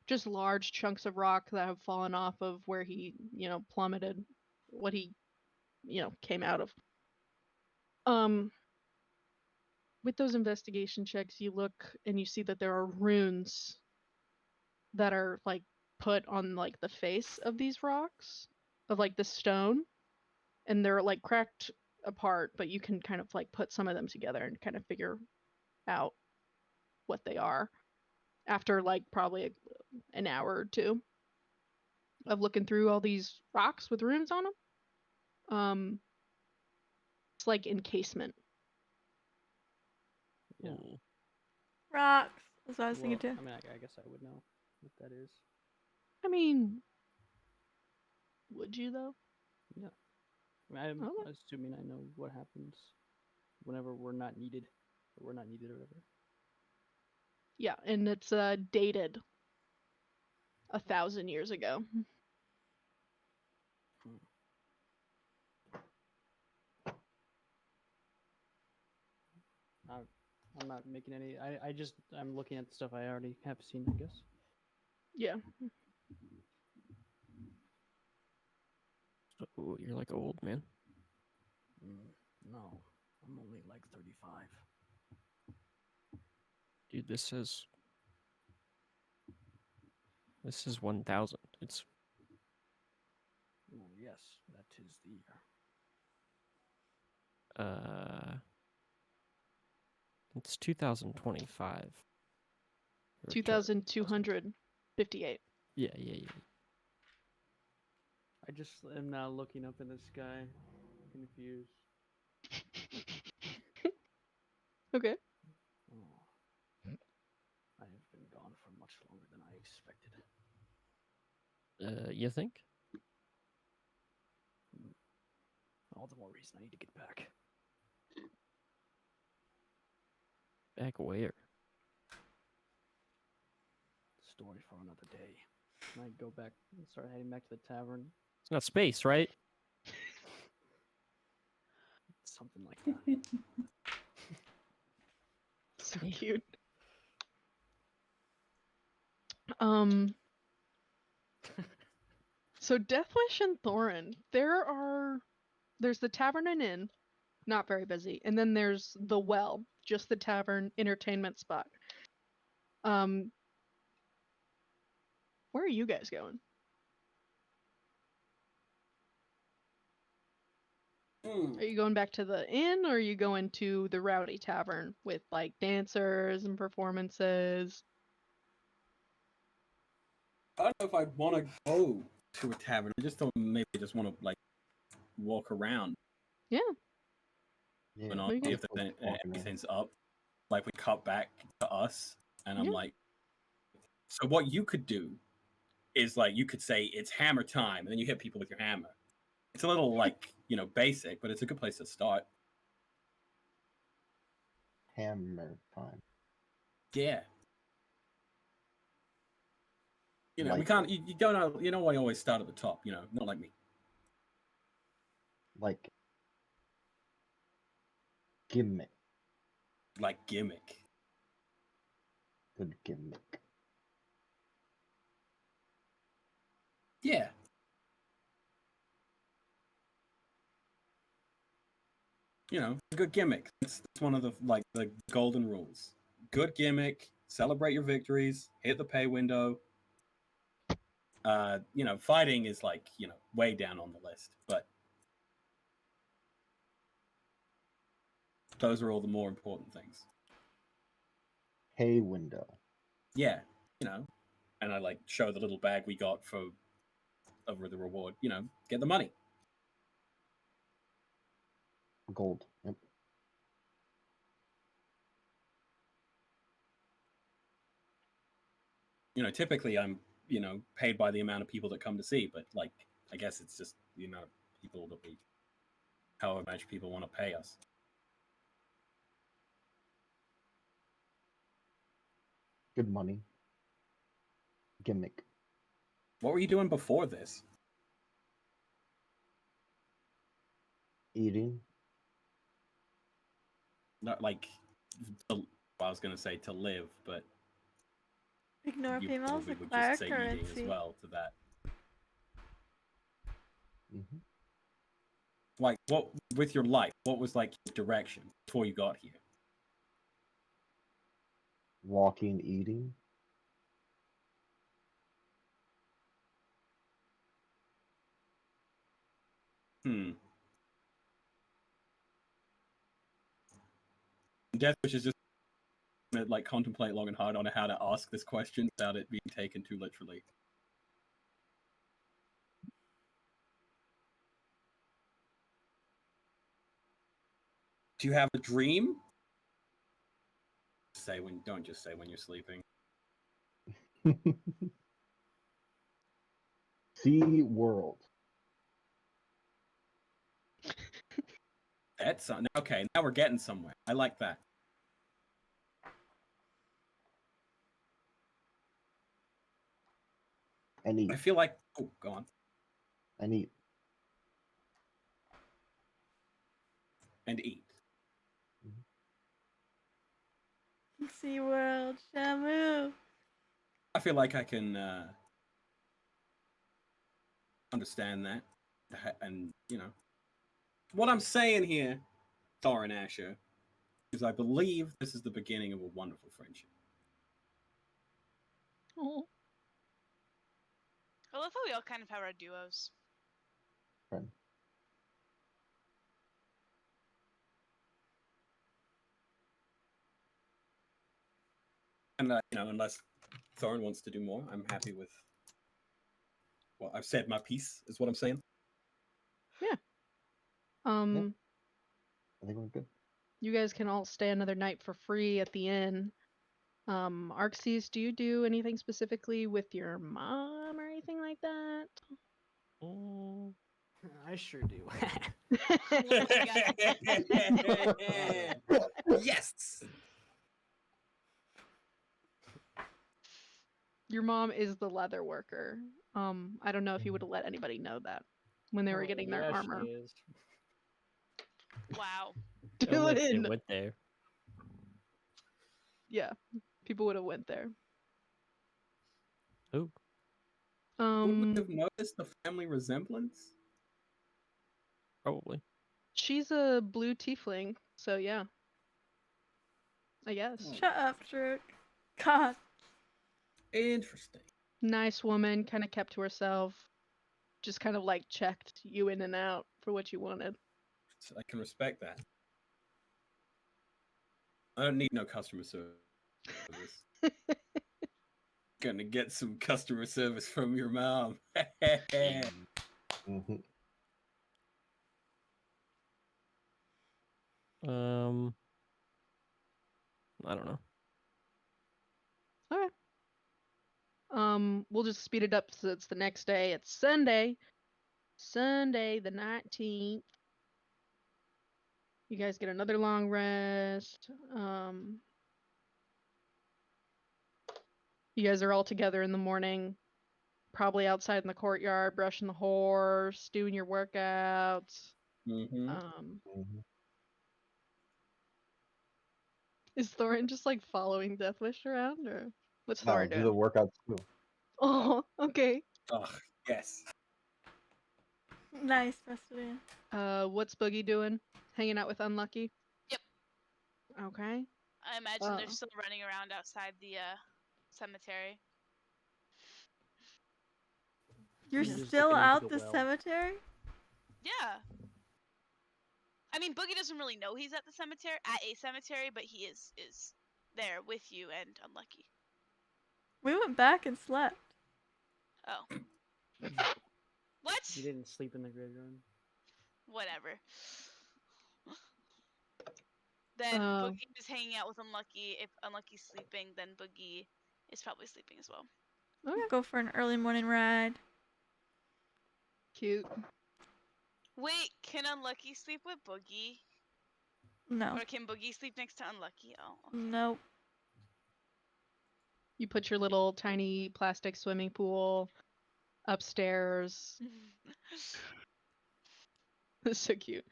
just large chunks of rock that have fallen off of where he, plummeted, what he, came out of. With those investigation checks, you look and you see that there are runes that are like put on like the face of these rocks, of like the stone, and they're like cracked apart, but you can kind of like put some of them together and kind of figure out what they are after like probably an hour or two of looking through all these rocks with runes on them. It's like encasement. Yeah. Ooh. Rocks. That's what I was Well, thinking I too. mean, I guess I would know what that is. I mean, would you though? Yeah. I mean, I'm Okay. assuming I know what happens whenever we're not needed, or we're not needed, or whatever. Yeah, and it's dated 1,000 years ago. I'm not making any. I'm looking at the stuff I already have seen, I guess. Yeah. So you're like old, man. No, I'm only like 35. Dude, this is 1,000. It's Oh, yes, that is the year. it's 2025. Or 2,258. Yeah. I just am now looking up in the sky, confused. Okay. Oh. I have been gone for much longer than I expected. You think? All the more reason I need to get back. Back where? Story for another day. Can I go back and start heading back to the tavern? It's not space, right? Something like that. So Yeah. cute. So Deathwish and Thorin, there's the tavern and inn, not very busy, and then there's the well, just the tavern entertainment spot. Where are you guys going? Are you going back to the inn, or are you going to the rowdy tavern with like dancers and performances? I don't know if I'd want to go to a tavern. I just thought maybe I just want to like walk around Yeah. and What do you see guys- if there's anything's up. Like we cut back to us, and I'm Yeah. like, so what you could do is like you could say it's hammer time, and then you hit people with your hammer. It's a little like basic, but it's a good place to start. Hammer time. Yeah. We Like- can't. You don't know. You know why I always start at the top. Not like me. Like gimmick. Like gimmick. Good gimmick. Yeah. Good gimmick. It's one of the golden rules. Good gimmick. Celebrate your victories. Hit the pay window. Fighting is way down on the list, but those are all the more important things. Pay window. Yeah, and I show the little bag we got over the reward. Get the money. Gold. Yep. Typically I'm paid by the amount of people that come to see, but I guess it's just the amount of people that however much people want to pay us. Good money. Gimmick. What were you doing before this? Eating. Not I was gonna say to live, but Ignore you females, probably would acquire just say eating as currency. well to that. Mm-hmm. What with your life? What was your direction before you got here? Walking, eating. Death Wish is just contemplate long and hard on how to ask this question without it being taken too literally. Do you have a dream? Don't just say when you're sleeping. Sea World. That's okay. Now we're getting somewhere. I like that. And eat. I feel like. Oh, go on. And eat. And eat. SeaWorld, Shamu. I feel like I can understand that, and what I'm saying here, Thor and Asher, is I believe this is the beginning of a wonderful friendship. Oh. I love how we all kind of have our duos. Friend. And unless Thorin wants to do more, I'm happy with. Well, I've said my piece, is what I'm saying. I think we're good. You guys can all stay another night for free at the inn. Arxes, do you do anything specifically with your mom or anything like that? Mm, I sure do. Yes. Your mom is the leather worker. I don't know if you would have let anybody know that when they were getting their Yeah, armor. she is. Wow. only if they Dylan. went there. Yeah, people would have went there. Who? Would we have noticed the family resemblance? Probably. She's a blue tiefling, so yeah. I guess. Shut up, Drake. God. Interesting. Nice woman, kind of kept to herself. Just kind of like checked you in and out for what you wanted. So I can respect that. I don't need no customer service. Gonna get some customer service from your mom. Mhm. I don't know. Okay. We'll just speed it up so it's the next day. It's Sunday. Sunday the 19th. You guys get another long rest. You guys are all together in the morning, probably outside in the courtyard, brushing the horse, doing your workouts. Mm-hmm. Mhm. Is Thorin just like following Deathwish around, or what's No, Thorin do the doing? workouts too. Oh, okay. Oh, yes. Nice, Preston. What's Boogie doing? Hanging out with Unlucky? Yep. Okay. I imagine they're still running around outside the cemetery. You're Yeah. Just still looking into out the the well. cemetery? Yeah. I mean, Boogie doesn't really know he's at a cemetery, but he is there with you and Unlucky. We went back and slept. Oh. What? You didn't sleep in the graveyard? Whatever. Then Boogie is hanging out with Unlucky. If Unlucky's sleeping, then Boogie is probably sleeping as well. Okay. Go for an early morning ride. Cute. Wait, can Unlucky sleep with Boogie? No. Or can Boogie sleep next to Unlucky? Oh. Nope. You put your little tiny plastic swimming pool upstairs. That's so cute.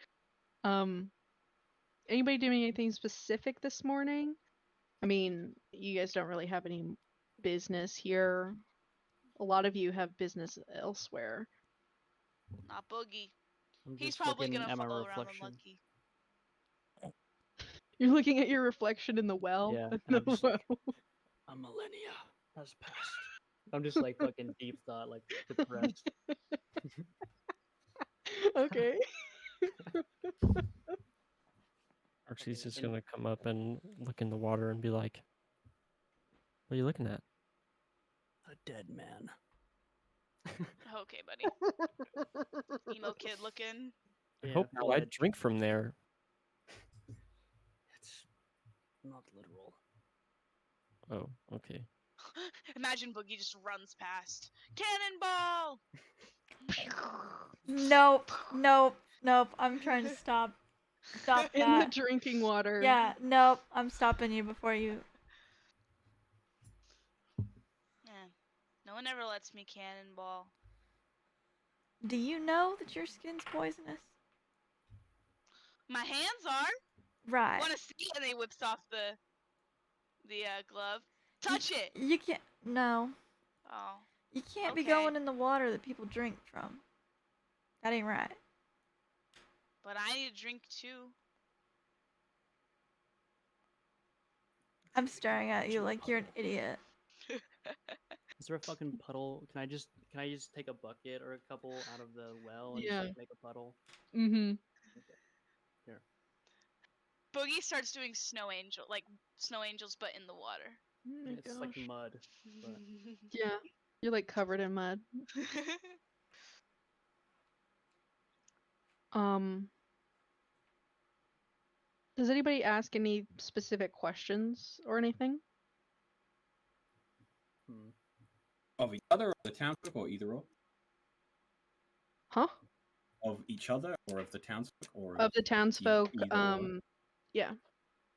Anybody doing anything specific this morning? I mean, you guys don't really have any business here. A lot of you have business elsewhere. Not Boogie. I'm He's just probably looking gonna at my follow around reflection. Unlucky. You're looking at your reflection in the well. Yeah, in and I'm the just like, well. a millennia has passed. I'm just like fucking deep thought, like depressed. Okay. Archie's just and- gonna come up and look in the water and be like, "What are you looking at?" A dead man. Okay, buddy. Emo kid looking. I Yeah, hope all I dead. drink from there. Oh, okay. Imagine Boogie just runs past. Cannonball! Nope, nope, nope. I'm trying to stop In the that. drinking water. Yeah, nope. I'm stopping you before you. Man, no one ever lets me cannonball. Do you know that your skin's poisonous? My hands are. Right. Want to see? And he whips off the glove. Touch it. You can't. No. Oh. You can't be Okay. going in the water that people drink from. That ain't right. But I need a drink too. I'm staring at you like you're an idiot. Is there a fucking puddle? Can I just take a bucket or a couple out of the well and just Yeah. like make a puddle? Mm-hmm. Here. Boogie starts doing snow angels, but in the water. Oh my It's like gosh. mud. But Yeah. You're like covered in mud. Does anybody ask any specific questions or anything? Of each other, or the townsfolk, or either or? Huh? Of each other, or of the townsfolk, or Of the townsfolk, either or? yeah.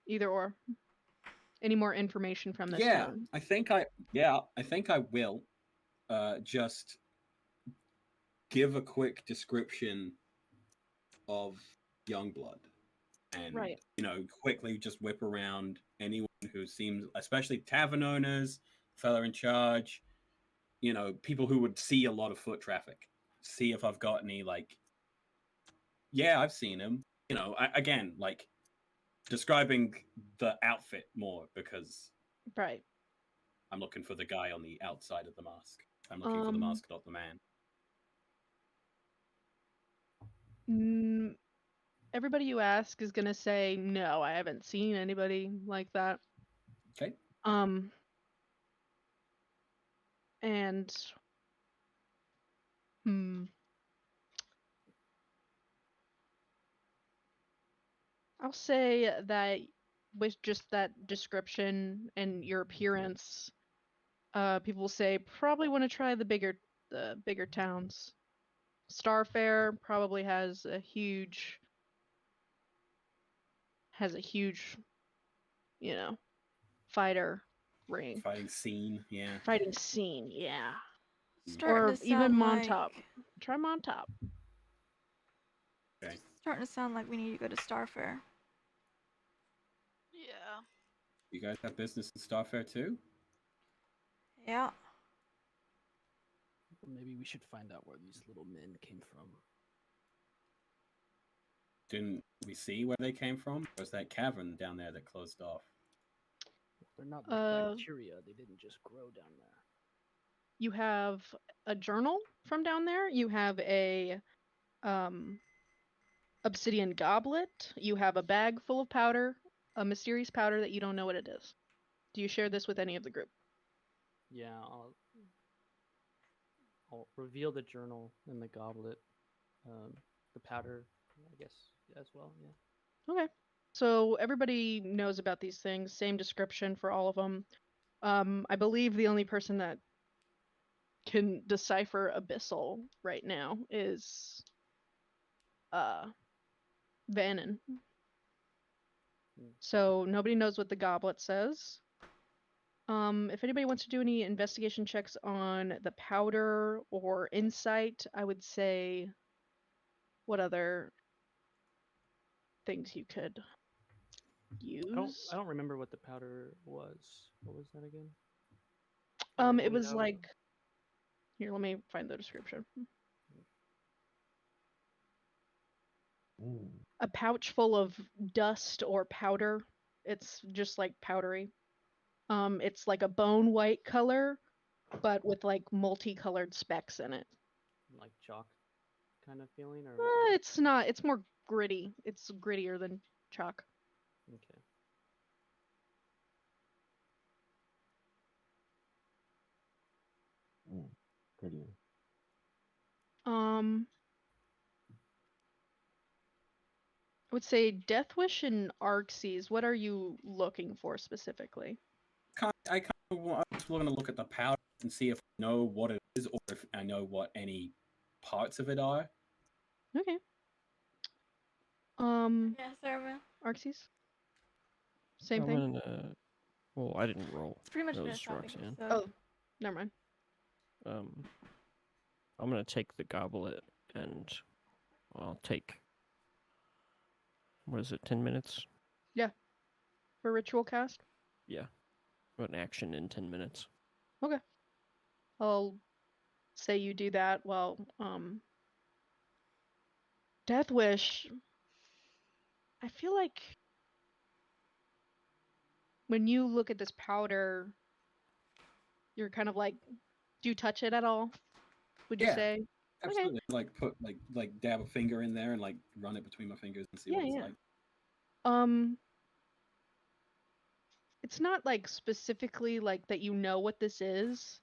Either or. Any more information from this Yeah, town? I think I will just give a quick description of Youngblood, and Right. quickly just whip around anyone who seems, especially tavern owners, fella in charge, people who would see a lot of foot traffic. See if I've got any yeah, I've seen him. Again, describing the outfit more, because Right. I'm looking for the guy on the outside of the mask. I'm looking for the mask, not the man. Everybody you ask is gonna say, no, I haven't seen anybody like that. Okay. And I'll say that with just that description and your appearance, people will say probably want to try the bigger towns. Starfair probably has a huge, fighter ring. Fighting scene, yeah. Fighting scene, yeah. Starting Or to even sound Montop. like... Try Montop. Okay. Starting to sound like we need to go to Starfair. Yeah. You guys have business in Starfair too? Yeah. Maybe we should find out where these little men came from. Didn't we see where they came from? Or was that cavern down there that closed off? They're not bacteria. They didn't just grow down there. You have a journal from down there. You have a obsidian goblet. You have a bag full of powder, a mysterious powder that you don't know what it is. Do you share this with any of the group? Yeah, I'll reveal the journal and the goblet, the powder, I guess, as well. Yeah. Okay. So everybody knows about these things. Same description for all of them. I believe the only person that can decipher abyssal right now is Vannon. So nobody knows what the goblet says. If anybody wants to do any investigation checks on the powder or insight, I would say what other things you could use. I don't remember what the powder was. What was that again? It was like, here, let me find the description. A pouch full of dust or powder. It's just like powdery. It's like a bone white color, but with like multicolored specks in it. Like chalk kind of feeling, or It's not. It's more gritty. It's grittier than chalk. okay. Prettier. I would say Deathwish and Arxes. What are you looking for specifically? I just want to look at the powder and see if I know what it is or if I know what any parts of it are. Okay. Yeah, Sarah. Arxes? Same I'm thing? gonna. Well, I didn't roll. It's pretty much It been a was topic Roxanne. episode. Oh, never mind. I'm gonna take the goblet and I'll take. What is it? 10 minutes? For ritual cast? Yeah. An action in 10 minutes. Okay. I'll say you do that while Death Wish. I feel like when you look at this powder, you're kind of like, do you touch it at all? Would you Yeah. say? Absolutely. Like put like dab a finger in there and like run it between my fingers and see what it's like. It's not like specifically like that you know what this is,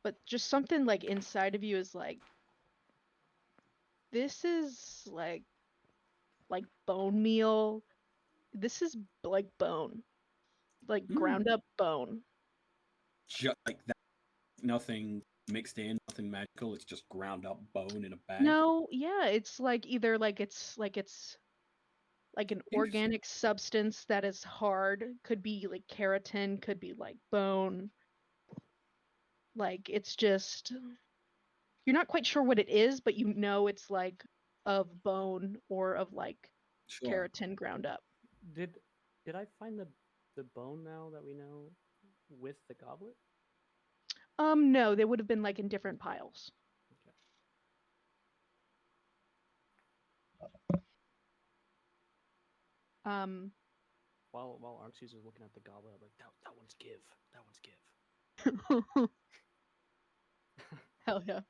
but just something like inside of you is like, this is like bone meal. This is like bone, like ground up bone. Just like that, nothing mixed in, nothing magical. It's just ground up bone in a bag. No, yeah, it's like either like it's like an organic substance that is hard. Could be like keratin, could be like bone. Like it's just you're not quite sure what it is, but you know it's like of bone or of like Sure. keratin ground up. Did I find the bone now that we know with the goblet? No, they would have been like in different piles. While Arxes was looking at the goblet, I'm like, that one's give. That one's give. Hell yeah.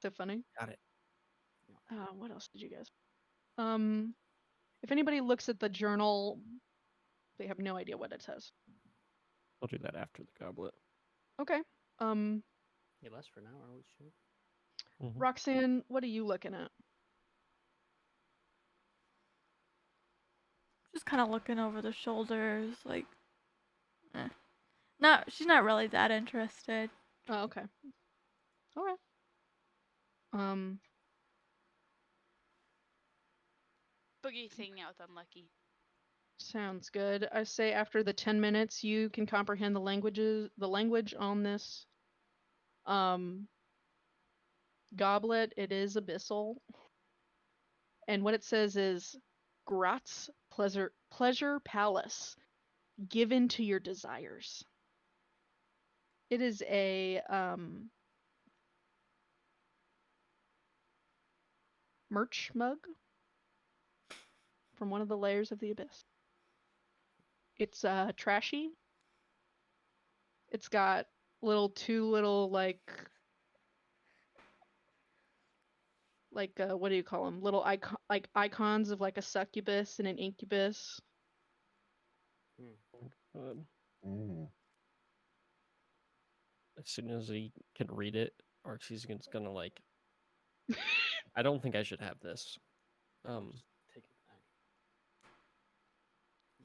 So funny. Got it. What else did you guys? If anybody looks at the journal, they have no idea what it says. I'll do that after the goblet. Okay. Yeah, less for now, are we sure? Roxanne, what are you looking at? Just kind of looking over the shoulders, like, not. She's not really that interested. Oh, okay. Okay. Boogie hanging out with Unlucky. Sounds good. I say after the 10 minutes, you can comprehend the language on this goblet. It is abyssal. And what it says is Gratz pleasure palace, given to your desires. It is a merch mug from one of the layers of the abyss. It's trashy. It's got two little like what do you call them? Little icons of like a succubus and an incubus. As soon as he can read it, Arxie's gonna like. I don't think I should have this. Take it back.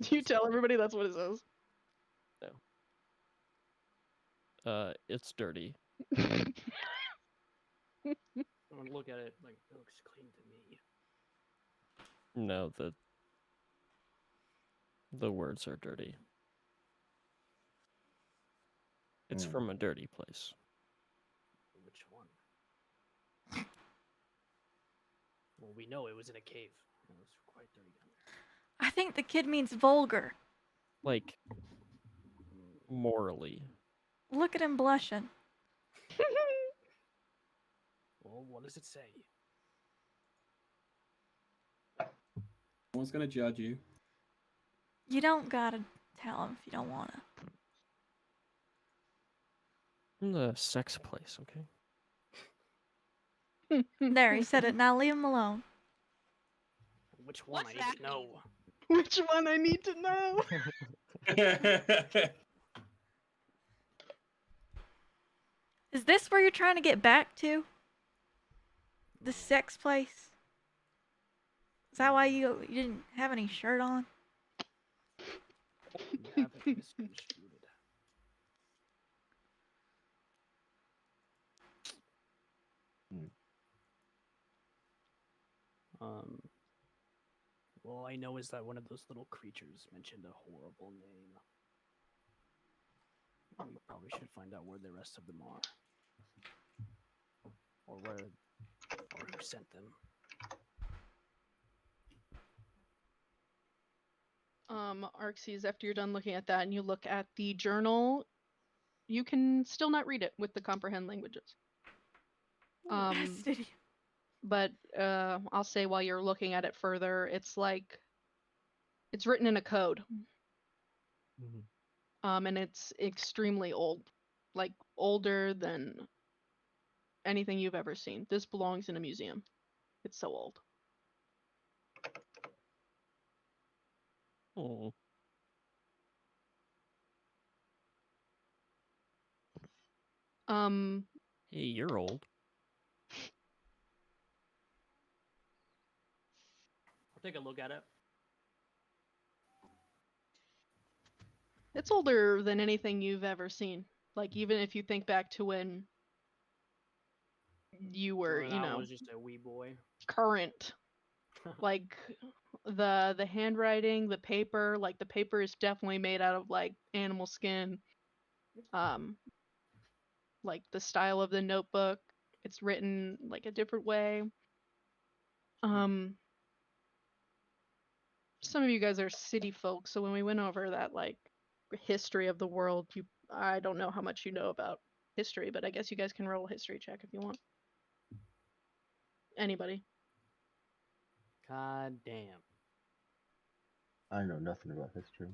Do you tell everybody that's what it says? No. It's dirty. I'm gonna look at it like it looks clean to me. No, the words are dirty. It's from a dirty place. Which one? Well, we know it was in a cave. It was quite dirty down there. I think the kid means vulgar. Like, morally. Look at him blushing. Well, what does it say? No one's gonna judge you. You don't gotta tell him if you don't wanna. In the sex place, okay? There, he said it. Now leave him alone. Which one? What's I need that to know. mean? Which one I need to know? Is this where you're trying to get back to? The sex place? Is that why you didn't have any shirt on? You have it misconstrued. All I know is that one of those little creatures mentioned a horrible name. We probably should find out where the rest of them are. Or who sent them. Arxes, after you're done looking at that and you look at the journal, you can still not read it with the comprehend languages. Fascinating. But I'll say while you're looking at it further, it's like it's written in a code. And it's extremely old, like older than anything you've ever seen. This belongs in a museum. It's so old. Oh. Hey, you're old. I'll take a look at it. It's older than anything you've ever seen. Like, even if you think back to when you were, When I was just a wee boy. current. Like, the handwriting, the paper, like, the paper is definitely made out of, like, animal skin. Like, the style of the notebook, it's written, like, a different way. Some of you guys are city folks, so when we went over that, like, history of the world, I don't know how much you know about history, but I guess you guys can roll a history check if you want. Anybody. God damn. I know nothing about history.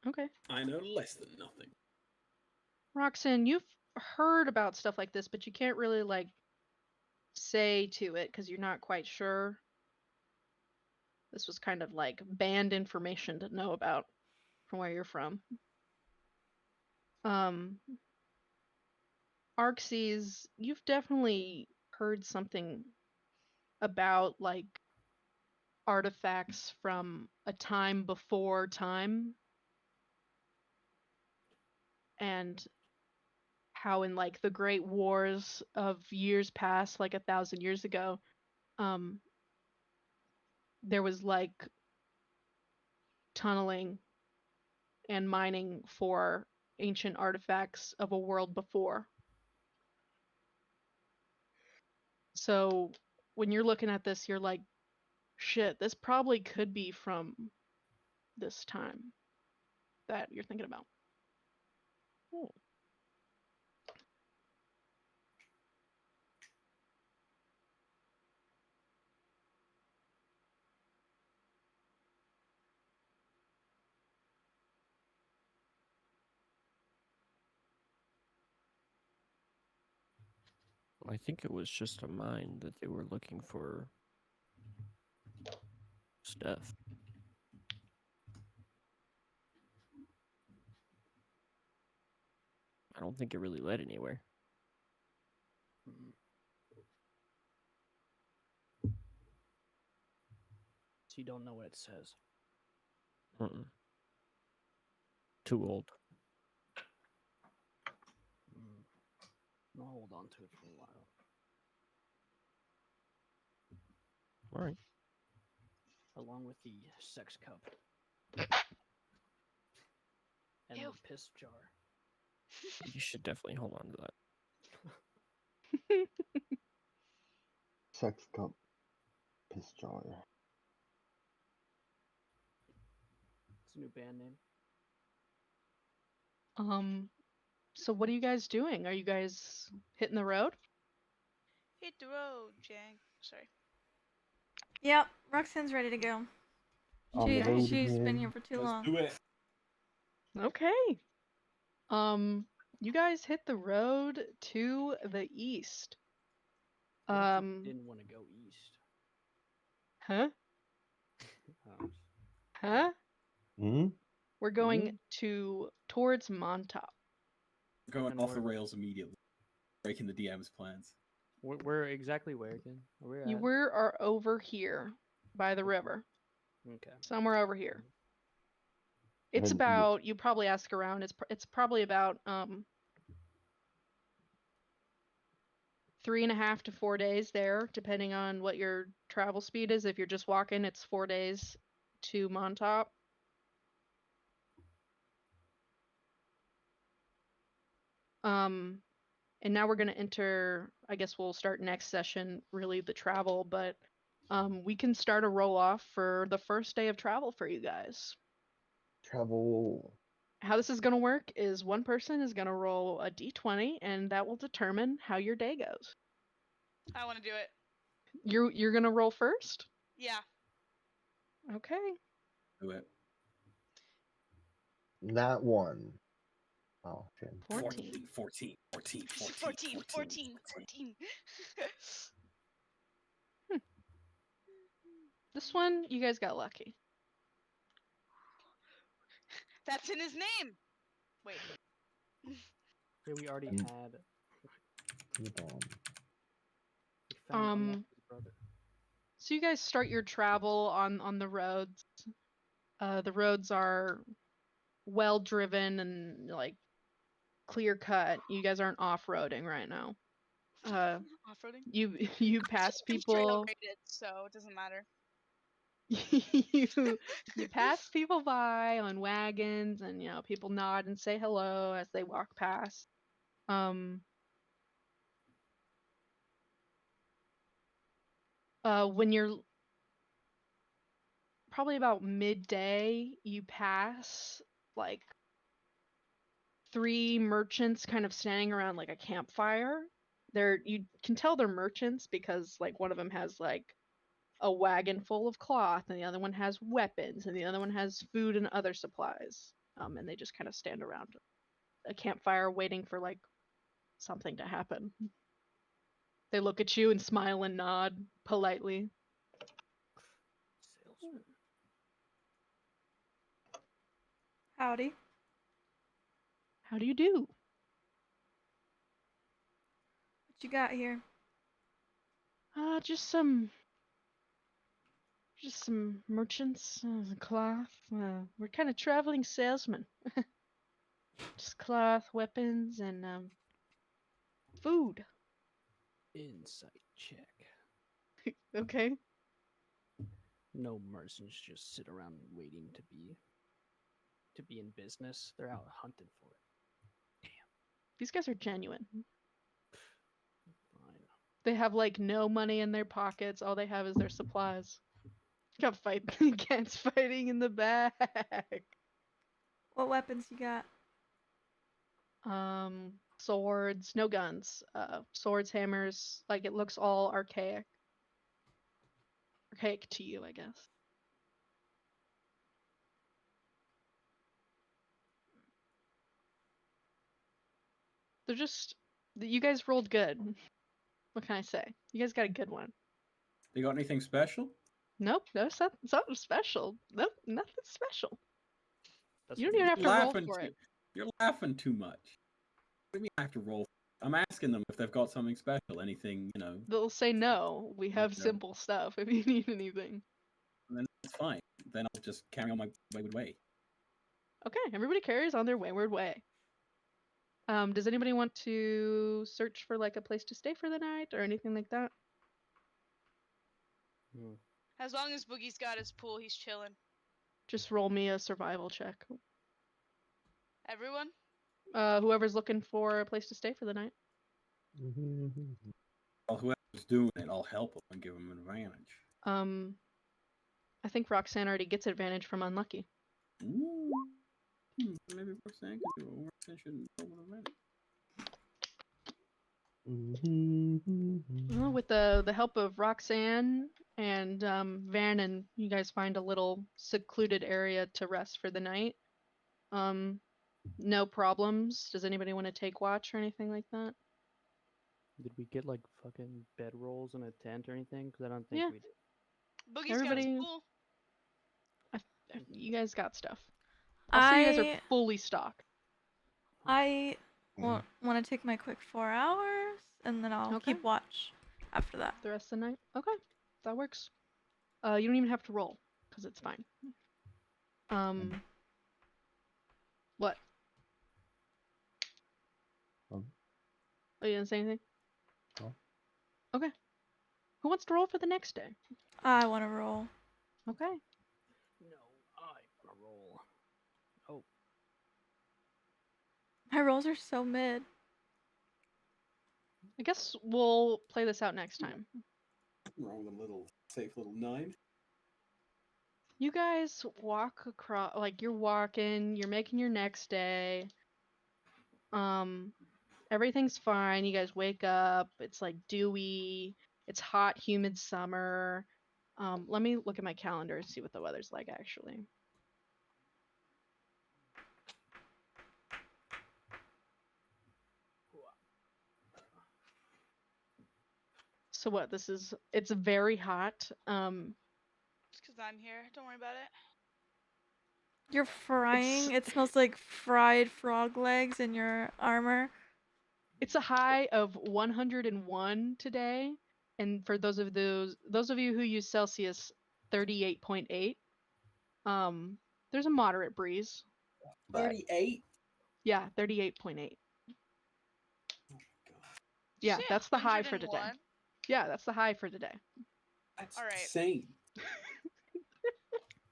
Okay. I know less than nothing. Roxanne, you've heard about stuff like this, but you can't really, like, say to it because you're not quite sure. This was kind of like banned information to know about from where you're from. Arxes, you've definitely heard something about, like, artifacts from a time before time, and how in, like, the great wars of years past, like 1,000 years ago, there was, like, tunneling and mining for ancient artifacts of a world before. So when you're looking at this, you're like, shit, this probably could be from this time that you're thinking about. Oh. I think it was just a mine that they were looking for stuff. I don't think it really led anywhere. So you don't know what it says. Too old. I'll hold on to it for a while. All right. Along with the sex cup. And Ew. the piss jar. You should definitely hold on to that. Sex cup, piss jar. It's a new band name. So what are you guys doing? Are you guys hitting the road? Hit the road, Jang. Sorry. Yep, Roxanne's ready to go. On the road She's been again. here for too Let's long. do it. Okay. You guys hit the road to the east. Didn't want to go east. Huh? Oh, Huh? Hmm? We're going towards Montauk. Going And off the we're- rails immediately. Breaking the DM's plans. We're exactly where again? Where You at? are over here by the river. Okay. Somewhere over here. It's And about, you probably ask around, it's probably about 3.5 to 4 days there, depending on what your travel speed is. If you're just walking, it's 4 days to Montauk. And now we're gonna enter, I guess we'll start next session, really the travel, but we can start a roll off for the first day of travel for you guys. travel. How this is gonna work is one person is gonna roll a d20 and that will determine how your day goes. I want to do it. You're gonna roll first? Yeah. Okay. Do it. Not one. Oh, shit. 14. 14. 14. This one, you guys got lucky. That's in his name. Wait. Yeah, we already Mm. had. Hold on. We found Unlucky's brother. So you guys start your travel on the roads. The roads are well driven and like clear cut. You guys aren't off-roading right now. Off-roading? You pass I'm trail people. graded, so it doesn't matter. you pass people by on wagons, and people nod and say hello as they walk past. When you're probably about midday, you pass like 3 merchants kind of standing around like a campfire. You can tell they're merchants because like one of them has like a wagon full of cloth, and the other one has weapons, and the other one has food and other supplies. And they just kind of stand around a campfire waiting for like something to happen. They look at you and smile and nod politely. Salesman. Howdy. How do you do? What you got here? Just some merchants, cloth. We're kind of traveling salesmen. Just cloth, weapons, and food. Insight check. Okay. No merchants just sit around waiting to be in business. They're out hunting for it. These guys are genuine. Fine. They have like no money in their pockets. All they have is their supplies. Got cats fighting in the back. What weapons you got? Swords, no guns. Swords, hammers. Like it looks all archaic. Archaic to you, I guess. They're just. You guys rolled good. What can I say? You guys got a good one. You got anything special? Nope, no, something special. Nope, nothing special. That's You don't what even have to roll laughing for it. You're laughing too much. What do you mean I have to roll? I'm asking them if they've got something special, anything, They'll say no. We have No. simple stuff if you need anything. then it's fine. Then I'll just carry on my wayward way. Okay, everybody carries on their wayward way. Does anybody want to search for like a place to stay for the night or anything like that? As long as Boogie's got his pool, he's chilling. Just roll me a survival check. Everyone? Whoever's looking for a place to stay for the night. Well, whoever's doing it, I'll help them and give them an advantage. I think Roxanne already gets advantage from unlucky. Ooh. Maybe Roxanne can do it. Roxanne shouldn't roll an advantage. Well, with the help of Roxanne and Vannon, you guys find a little secluded area to rest for the night. No problems. Does anybody want to take watch or anything like that? Did we get like fucking bedrolls and a tent or anything? Because I don't think Yeah. we did. Boogie's Everybody- got his pool. You guys got stuff. Also, you guys are fully stocked. I want to take my quick 4 hours, and then I'll Okay. keep watch after that. The rest of the night? Okay, that works. You don't even have to roll, because it's fine. What? Um, Oh, you didn't say anything? No. Okay. Who wants to roll for the next day? I want to roll. Okay. No, I wanna roll. Oh, My rolls are so mid. I guess we'll play this out next time. Wrong with a little safe little 9. You guys walk across, like you're walking, you're making your next day. Everything's fine. You guys wake up. It's like dewy. It's hot, humid summer. Let me look at my calendar and see what the weather's like actually. So what? It's very hot. It's because I'm here. Don't worry about it. You're frying. It smells like fried frog legs in your armor. It's a high of 101 today, and for those of you who use Celsius, 38.8. There's a moderate breeze. But 38? yeah, 38.8. Oh my god. Yeah, Shit, that's the high for today. 101. Yeah, that's the high for today. That's All right. insane.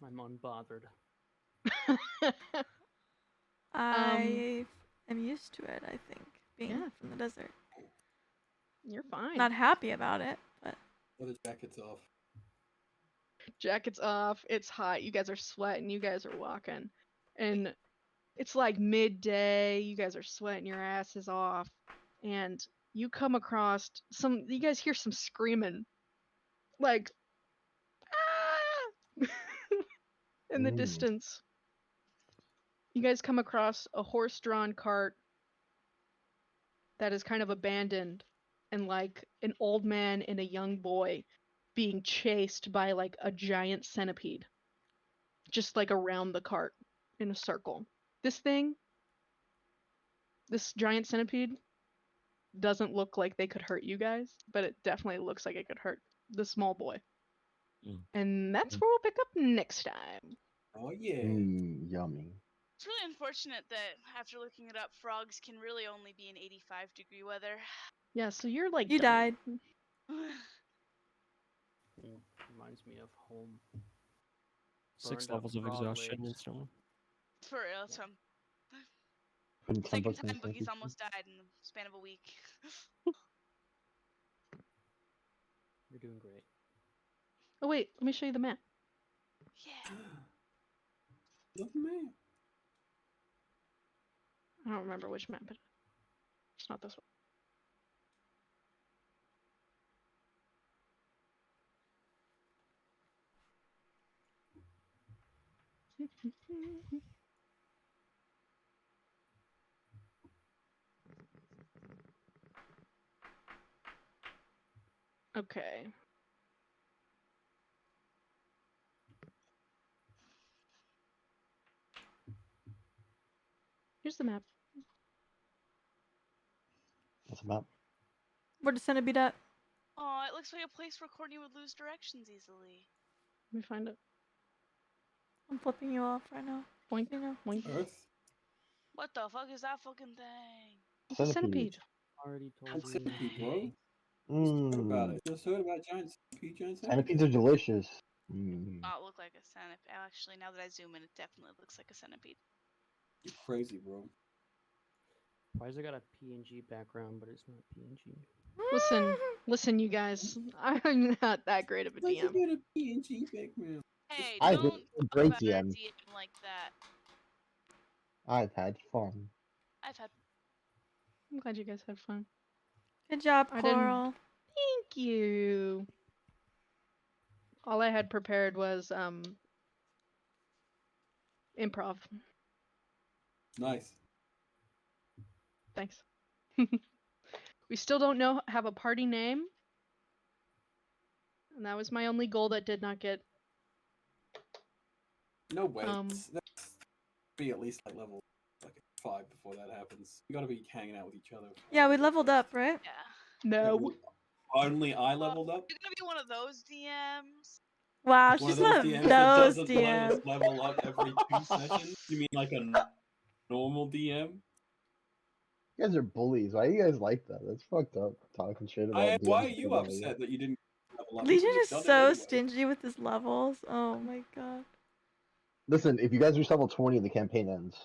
I'm unbothered. I am used to it, I think, being Yeah. from the desert. You're fine. Not happy about it, but Well, the jacket's off. Jacket's off. It's hot. You guys are sweating. You guys are walking. And it's like midday. You guys are sweating your asses off. And you come across you guys hear some screaming. Like, ah! In the distance. You guys come across a horse-drawn cart that is kind of abandoned, and like an old man and a young boy being chased by like a giant centipede, just like around the cart in a circle. This giant centipede, doesn't look like they could hurt you guys, but it definitely looks like it could hurt the small boy. And that's where we'll pick up next time. Oh yeah. Yummy. It's really unfortunate that after looking it up, frogs can really only be in 85-degree weather. Yeah, so you're like you dying. died. Reminds me of home. 6 Burned up levels of frog exhaustion legs. instantly. For real, Yeah. Second time Boogie's almost died in the span of a week. You're doing great. Oh wait, let me show you the map. Yeah. Look, man. I don't remember which map it is. It's not this one. Okay. Here's the map. What's the map? Where the centipede at? Oh, it looks like a place where Courtney would lose directions easily. Let me find it. I'm flipping you off right now. Boink. You know. Boink. Earth. What the fuck is that fucking thing? It's a centipede. Already told Giant you. centipede, bro. Just heard about it. Just heard about giant centipede. Centipedes are delicious. Oh, it looked like a centipede. Actually, now that I zoom in, it definitely looks like a centipede. You're crazy, bro. Why has it got a PNG background, but it's not PNG? Listen, you guys. I'm not that great of a Why'd you DM. get a PNG background? Hey, I don't think talk it's a great about our DM. DM like that. I've had fun. I've had. I'm glad you guys had fun. Good job, I didn't- Coral. Thank you. All I had prepared was improv. Nice. Thanks. We still don't have a party name. And that was my only goal that did not get. No way. Um, That's be at least like level 5 before that happens. You gotta be hanging out with each other. Yeah, we leveled up, right? Yeah. No. Only I leveled up. You're gonna be one of those DMs. Wow, One she's of one those of DMs that those doesn't let us DMs. level up every 2 sessions. You mean like a normal DM. You guys are bullies. Why do you guys like that? That's fucked up. Talking shit about Why are DMs you below you. upset that you didn't level up? You Legion should have is done it so anyway. stingy with his levels. Oh my god. Listen, if you guys reach level 20, the campaign ends.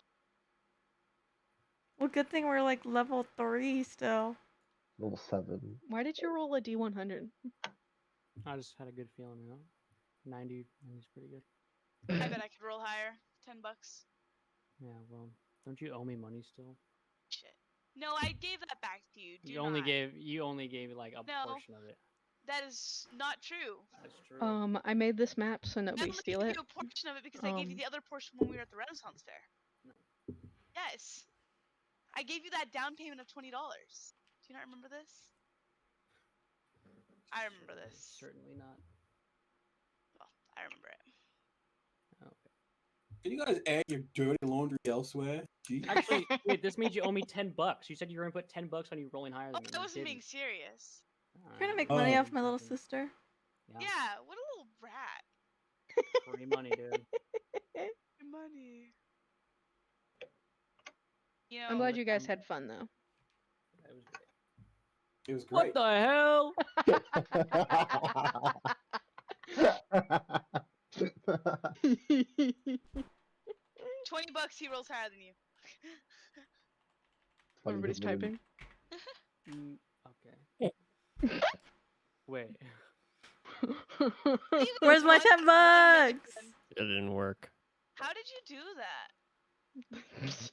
Well, good thing we're like level 3 still. Level 7. Why did you roll a D100? I just had a good feeling, you know. 90 is pretty good. I bet I could roll higher. $10. Yeah, well, don't you owe me money still? Shit. No, I gave that back to you. Do You only not. gave like a No. portion of it. That is not true. That's true. I made this map so I nobody only steal gave it. you a portion of it because I gave you Um, the other portion when we were at the Renaissance Fair. Yes. I gave you that down payment of $20. Do you not remember this? I remember this. Certainly not. Well, I remember it. Okay. Can you guys air your dirty laundry elsewhere? Jeez. Actually, wait. This means you owe me $10. You said you were gonna put $10 on you rolling higher Oh, than me. I You wasn't being didn't. serious. Trying to make Oh. money off my little sister. Yeah. Yeah, what a little rat. Free money, dude. Your money. You know, I'm glad you guys had fun though. That was great. It was What great. the hell? 20 bucks, he rolls higher than you. Funny Everybody's because typing. Okay. Wait. Even Where's my 1 $10 bucks? It didn't work. How did you do that?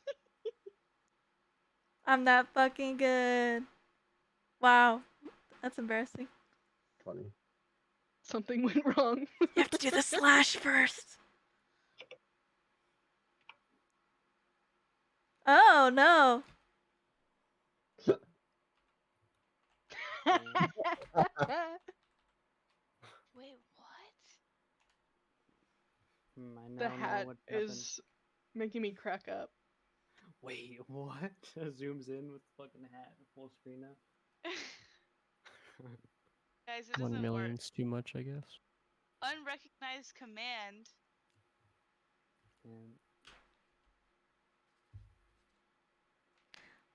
I'm that fucking good. Wow. That's embarrassing. Funny. Something went wrong. You have to do the slash first. Oh no. Wait, what? I now The know hat what happened. is making me crack up. Wait, what? Zooms in with fucking hat full screen now. Guys, it 1 doesn't work. million's too much, I guess. Unrecognized command. And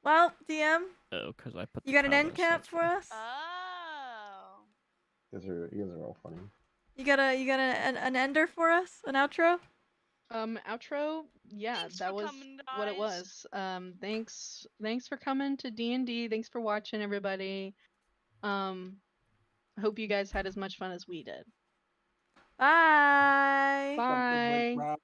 Well, DM, Oh, because I put. you the got an end comments, cap that's for why. us? Oh. You guys are all funny. You got an ender for us? An outro? Outro. Yeah, Thanks that for was coming, what it guys. was. Thanks for coming to D&D. Thanks for watching, everybody. I hope you guys had as much fun as we did. Bye. Bye. Right.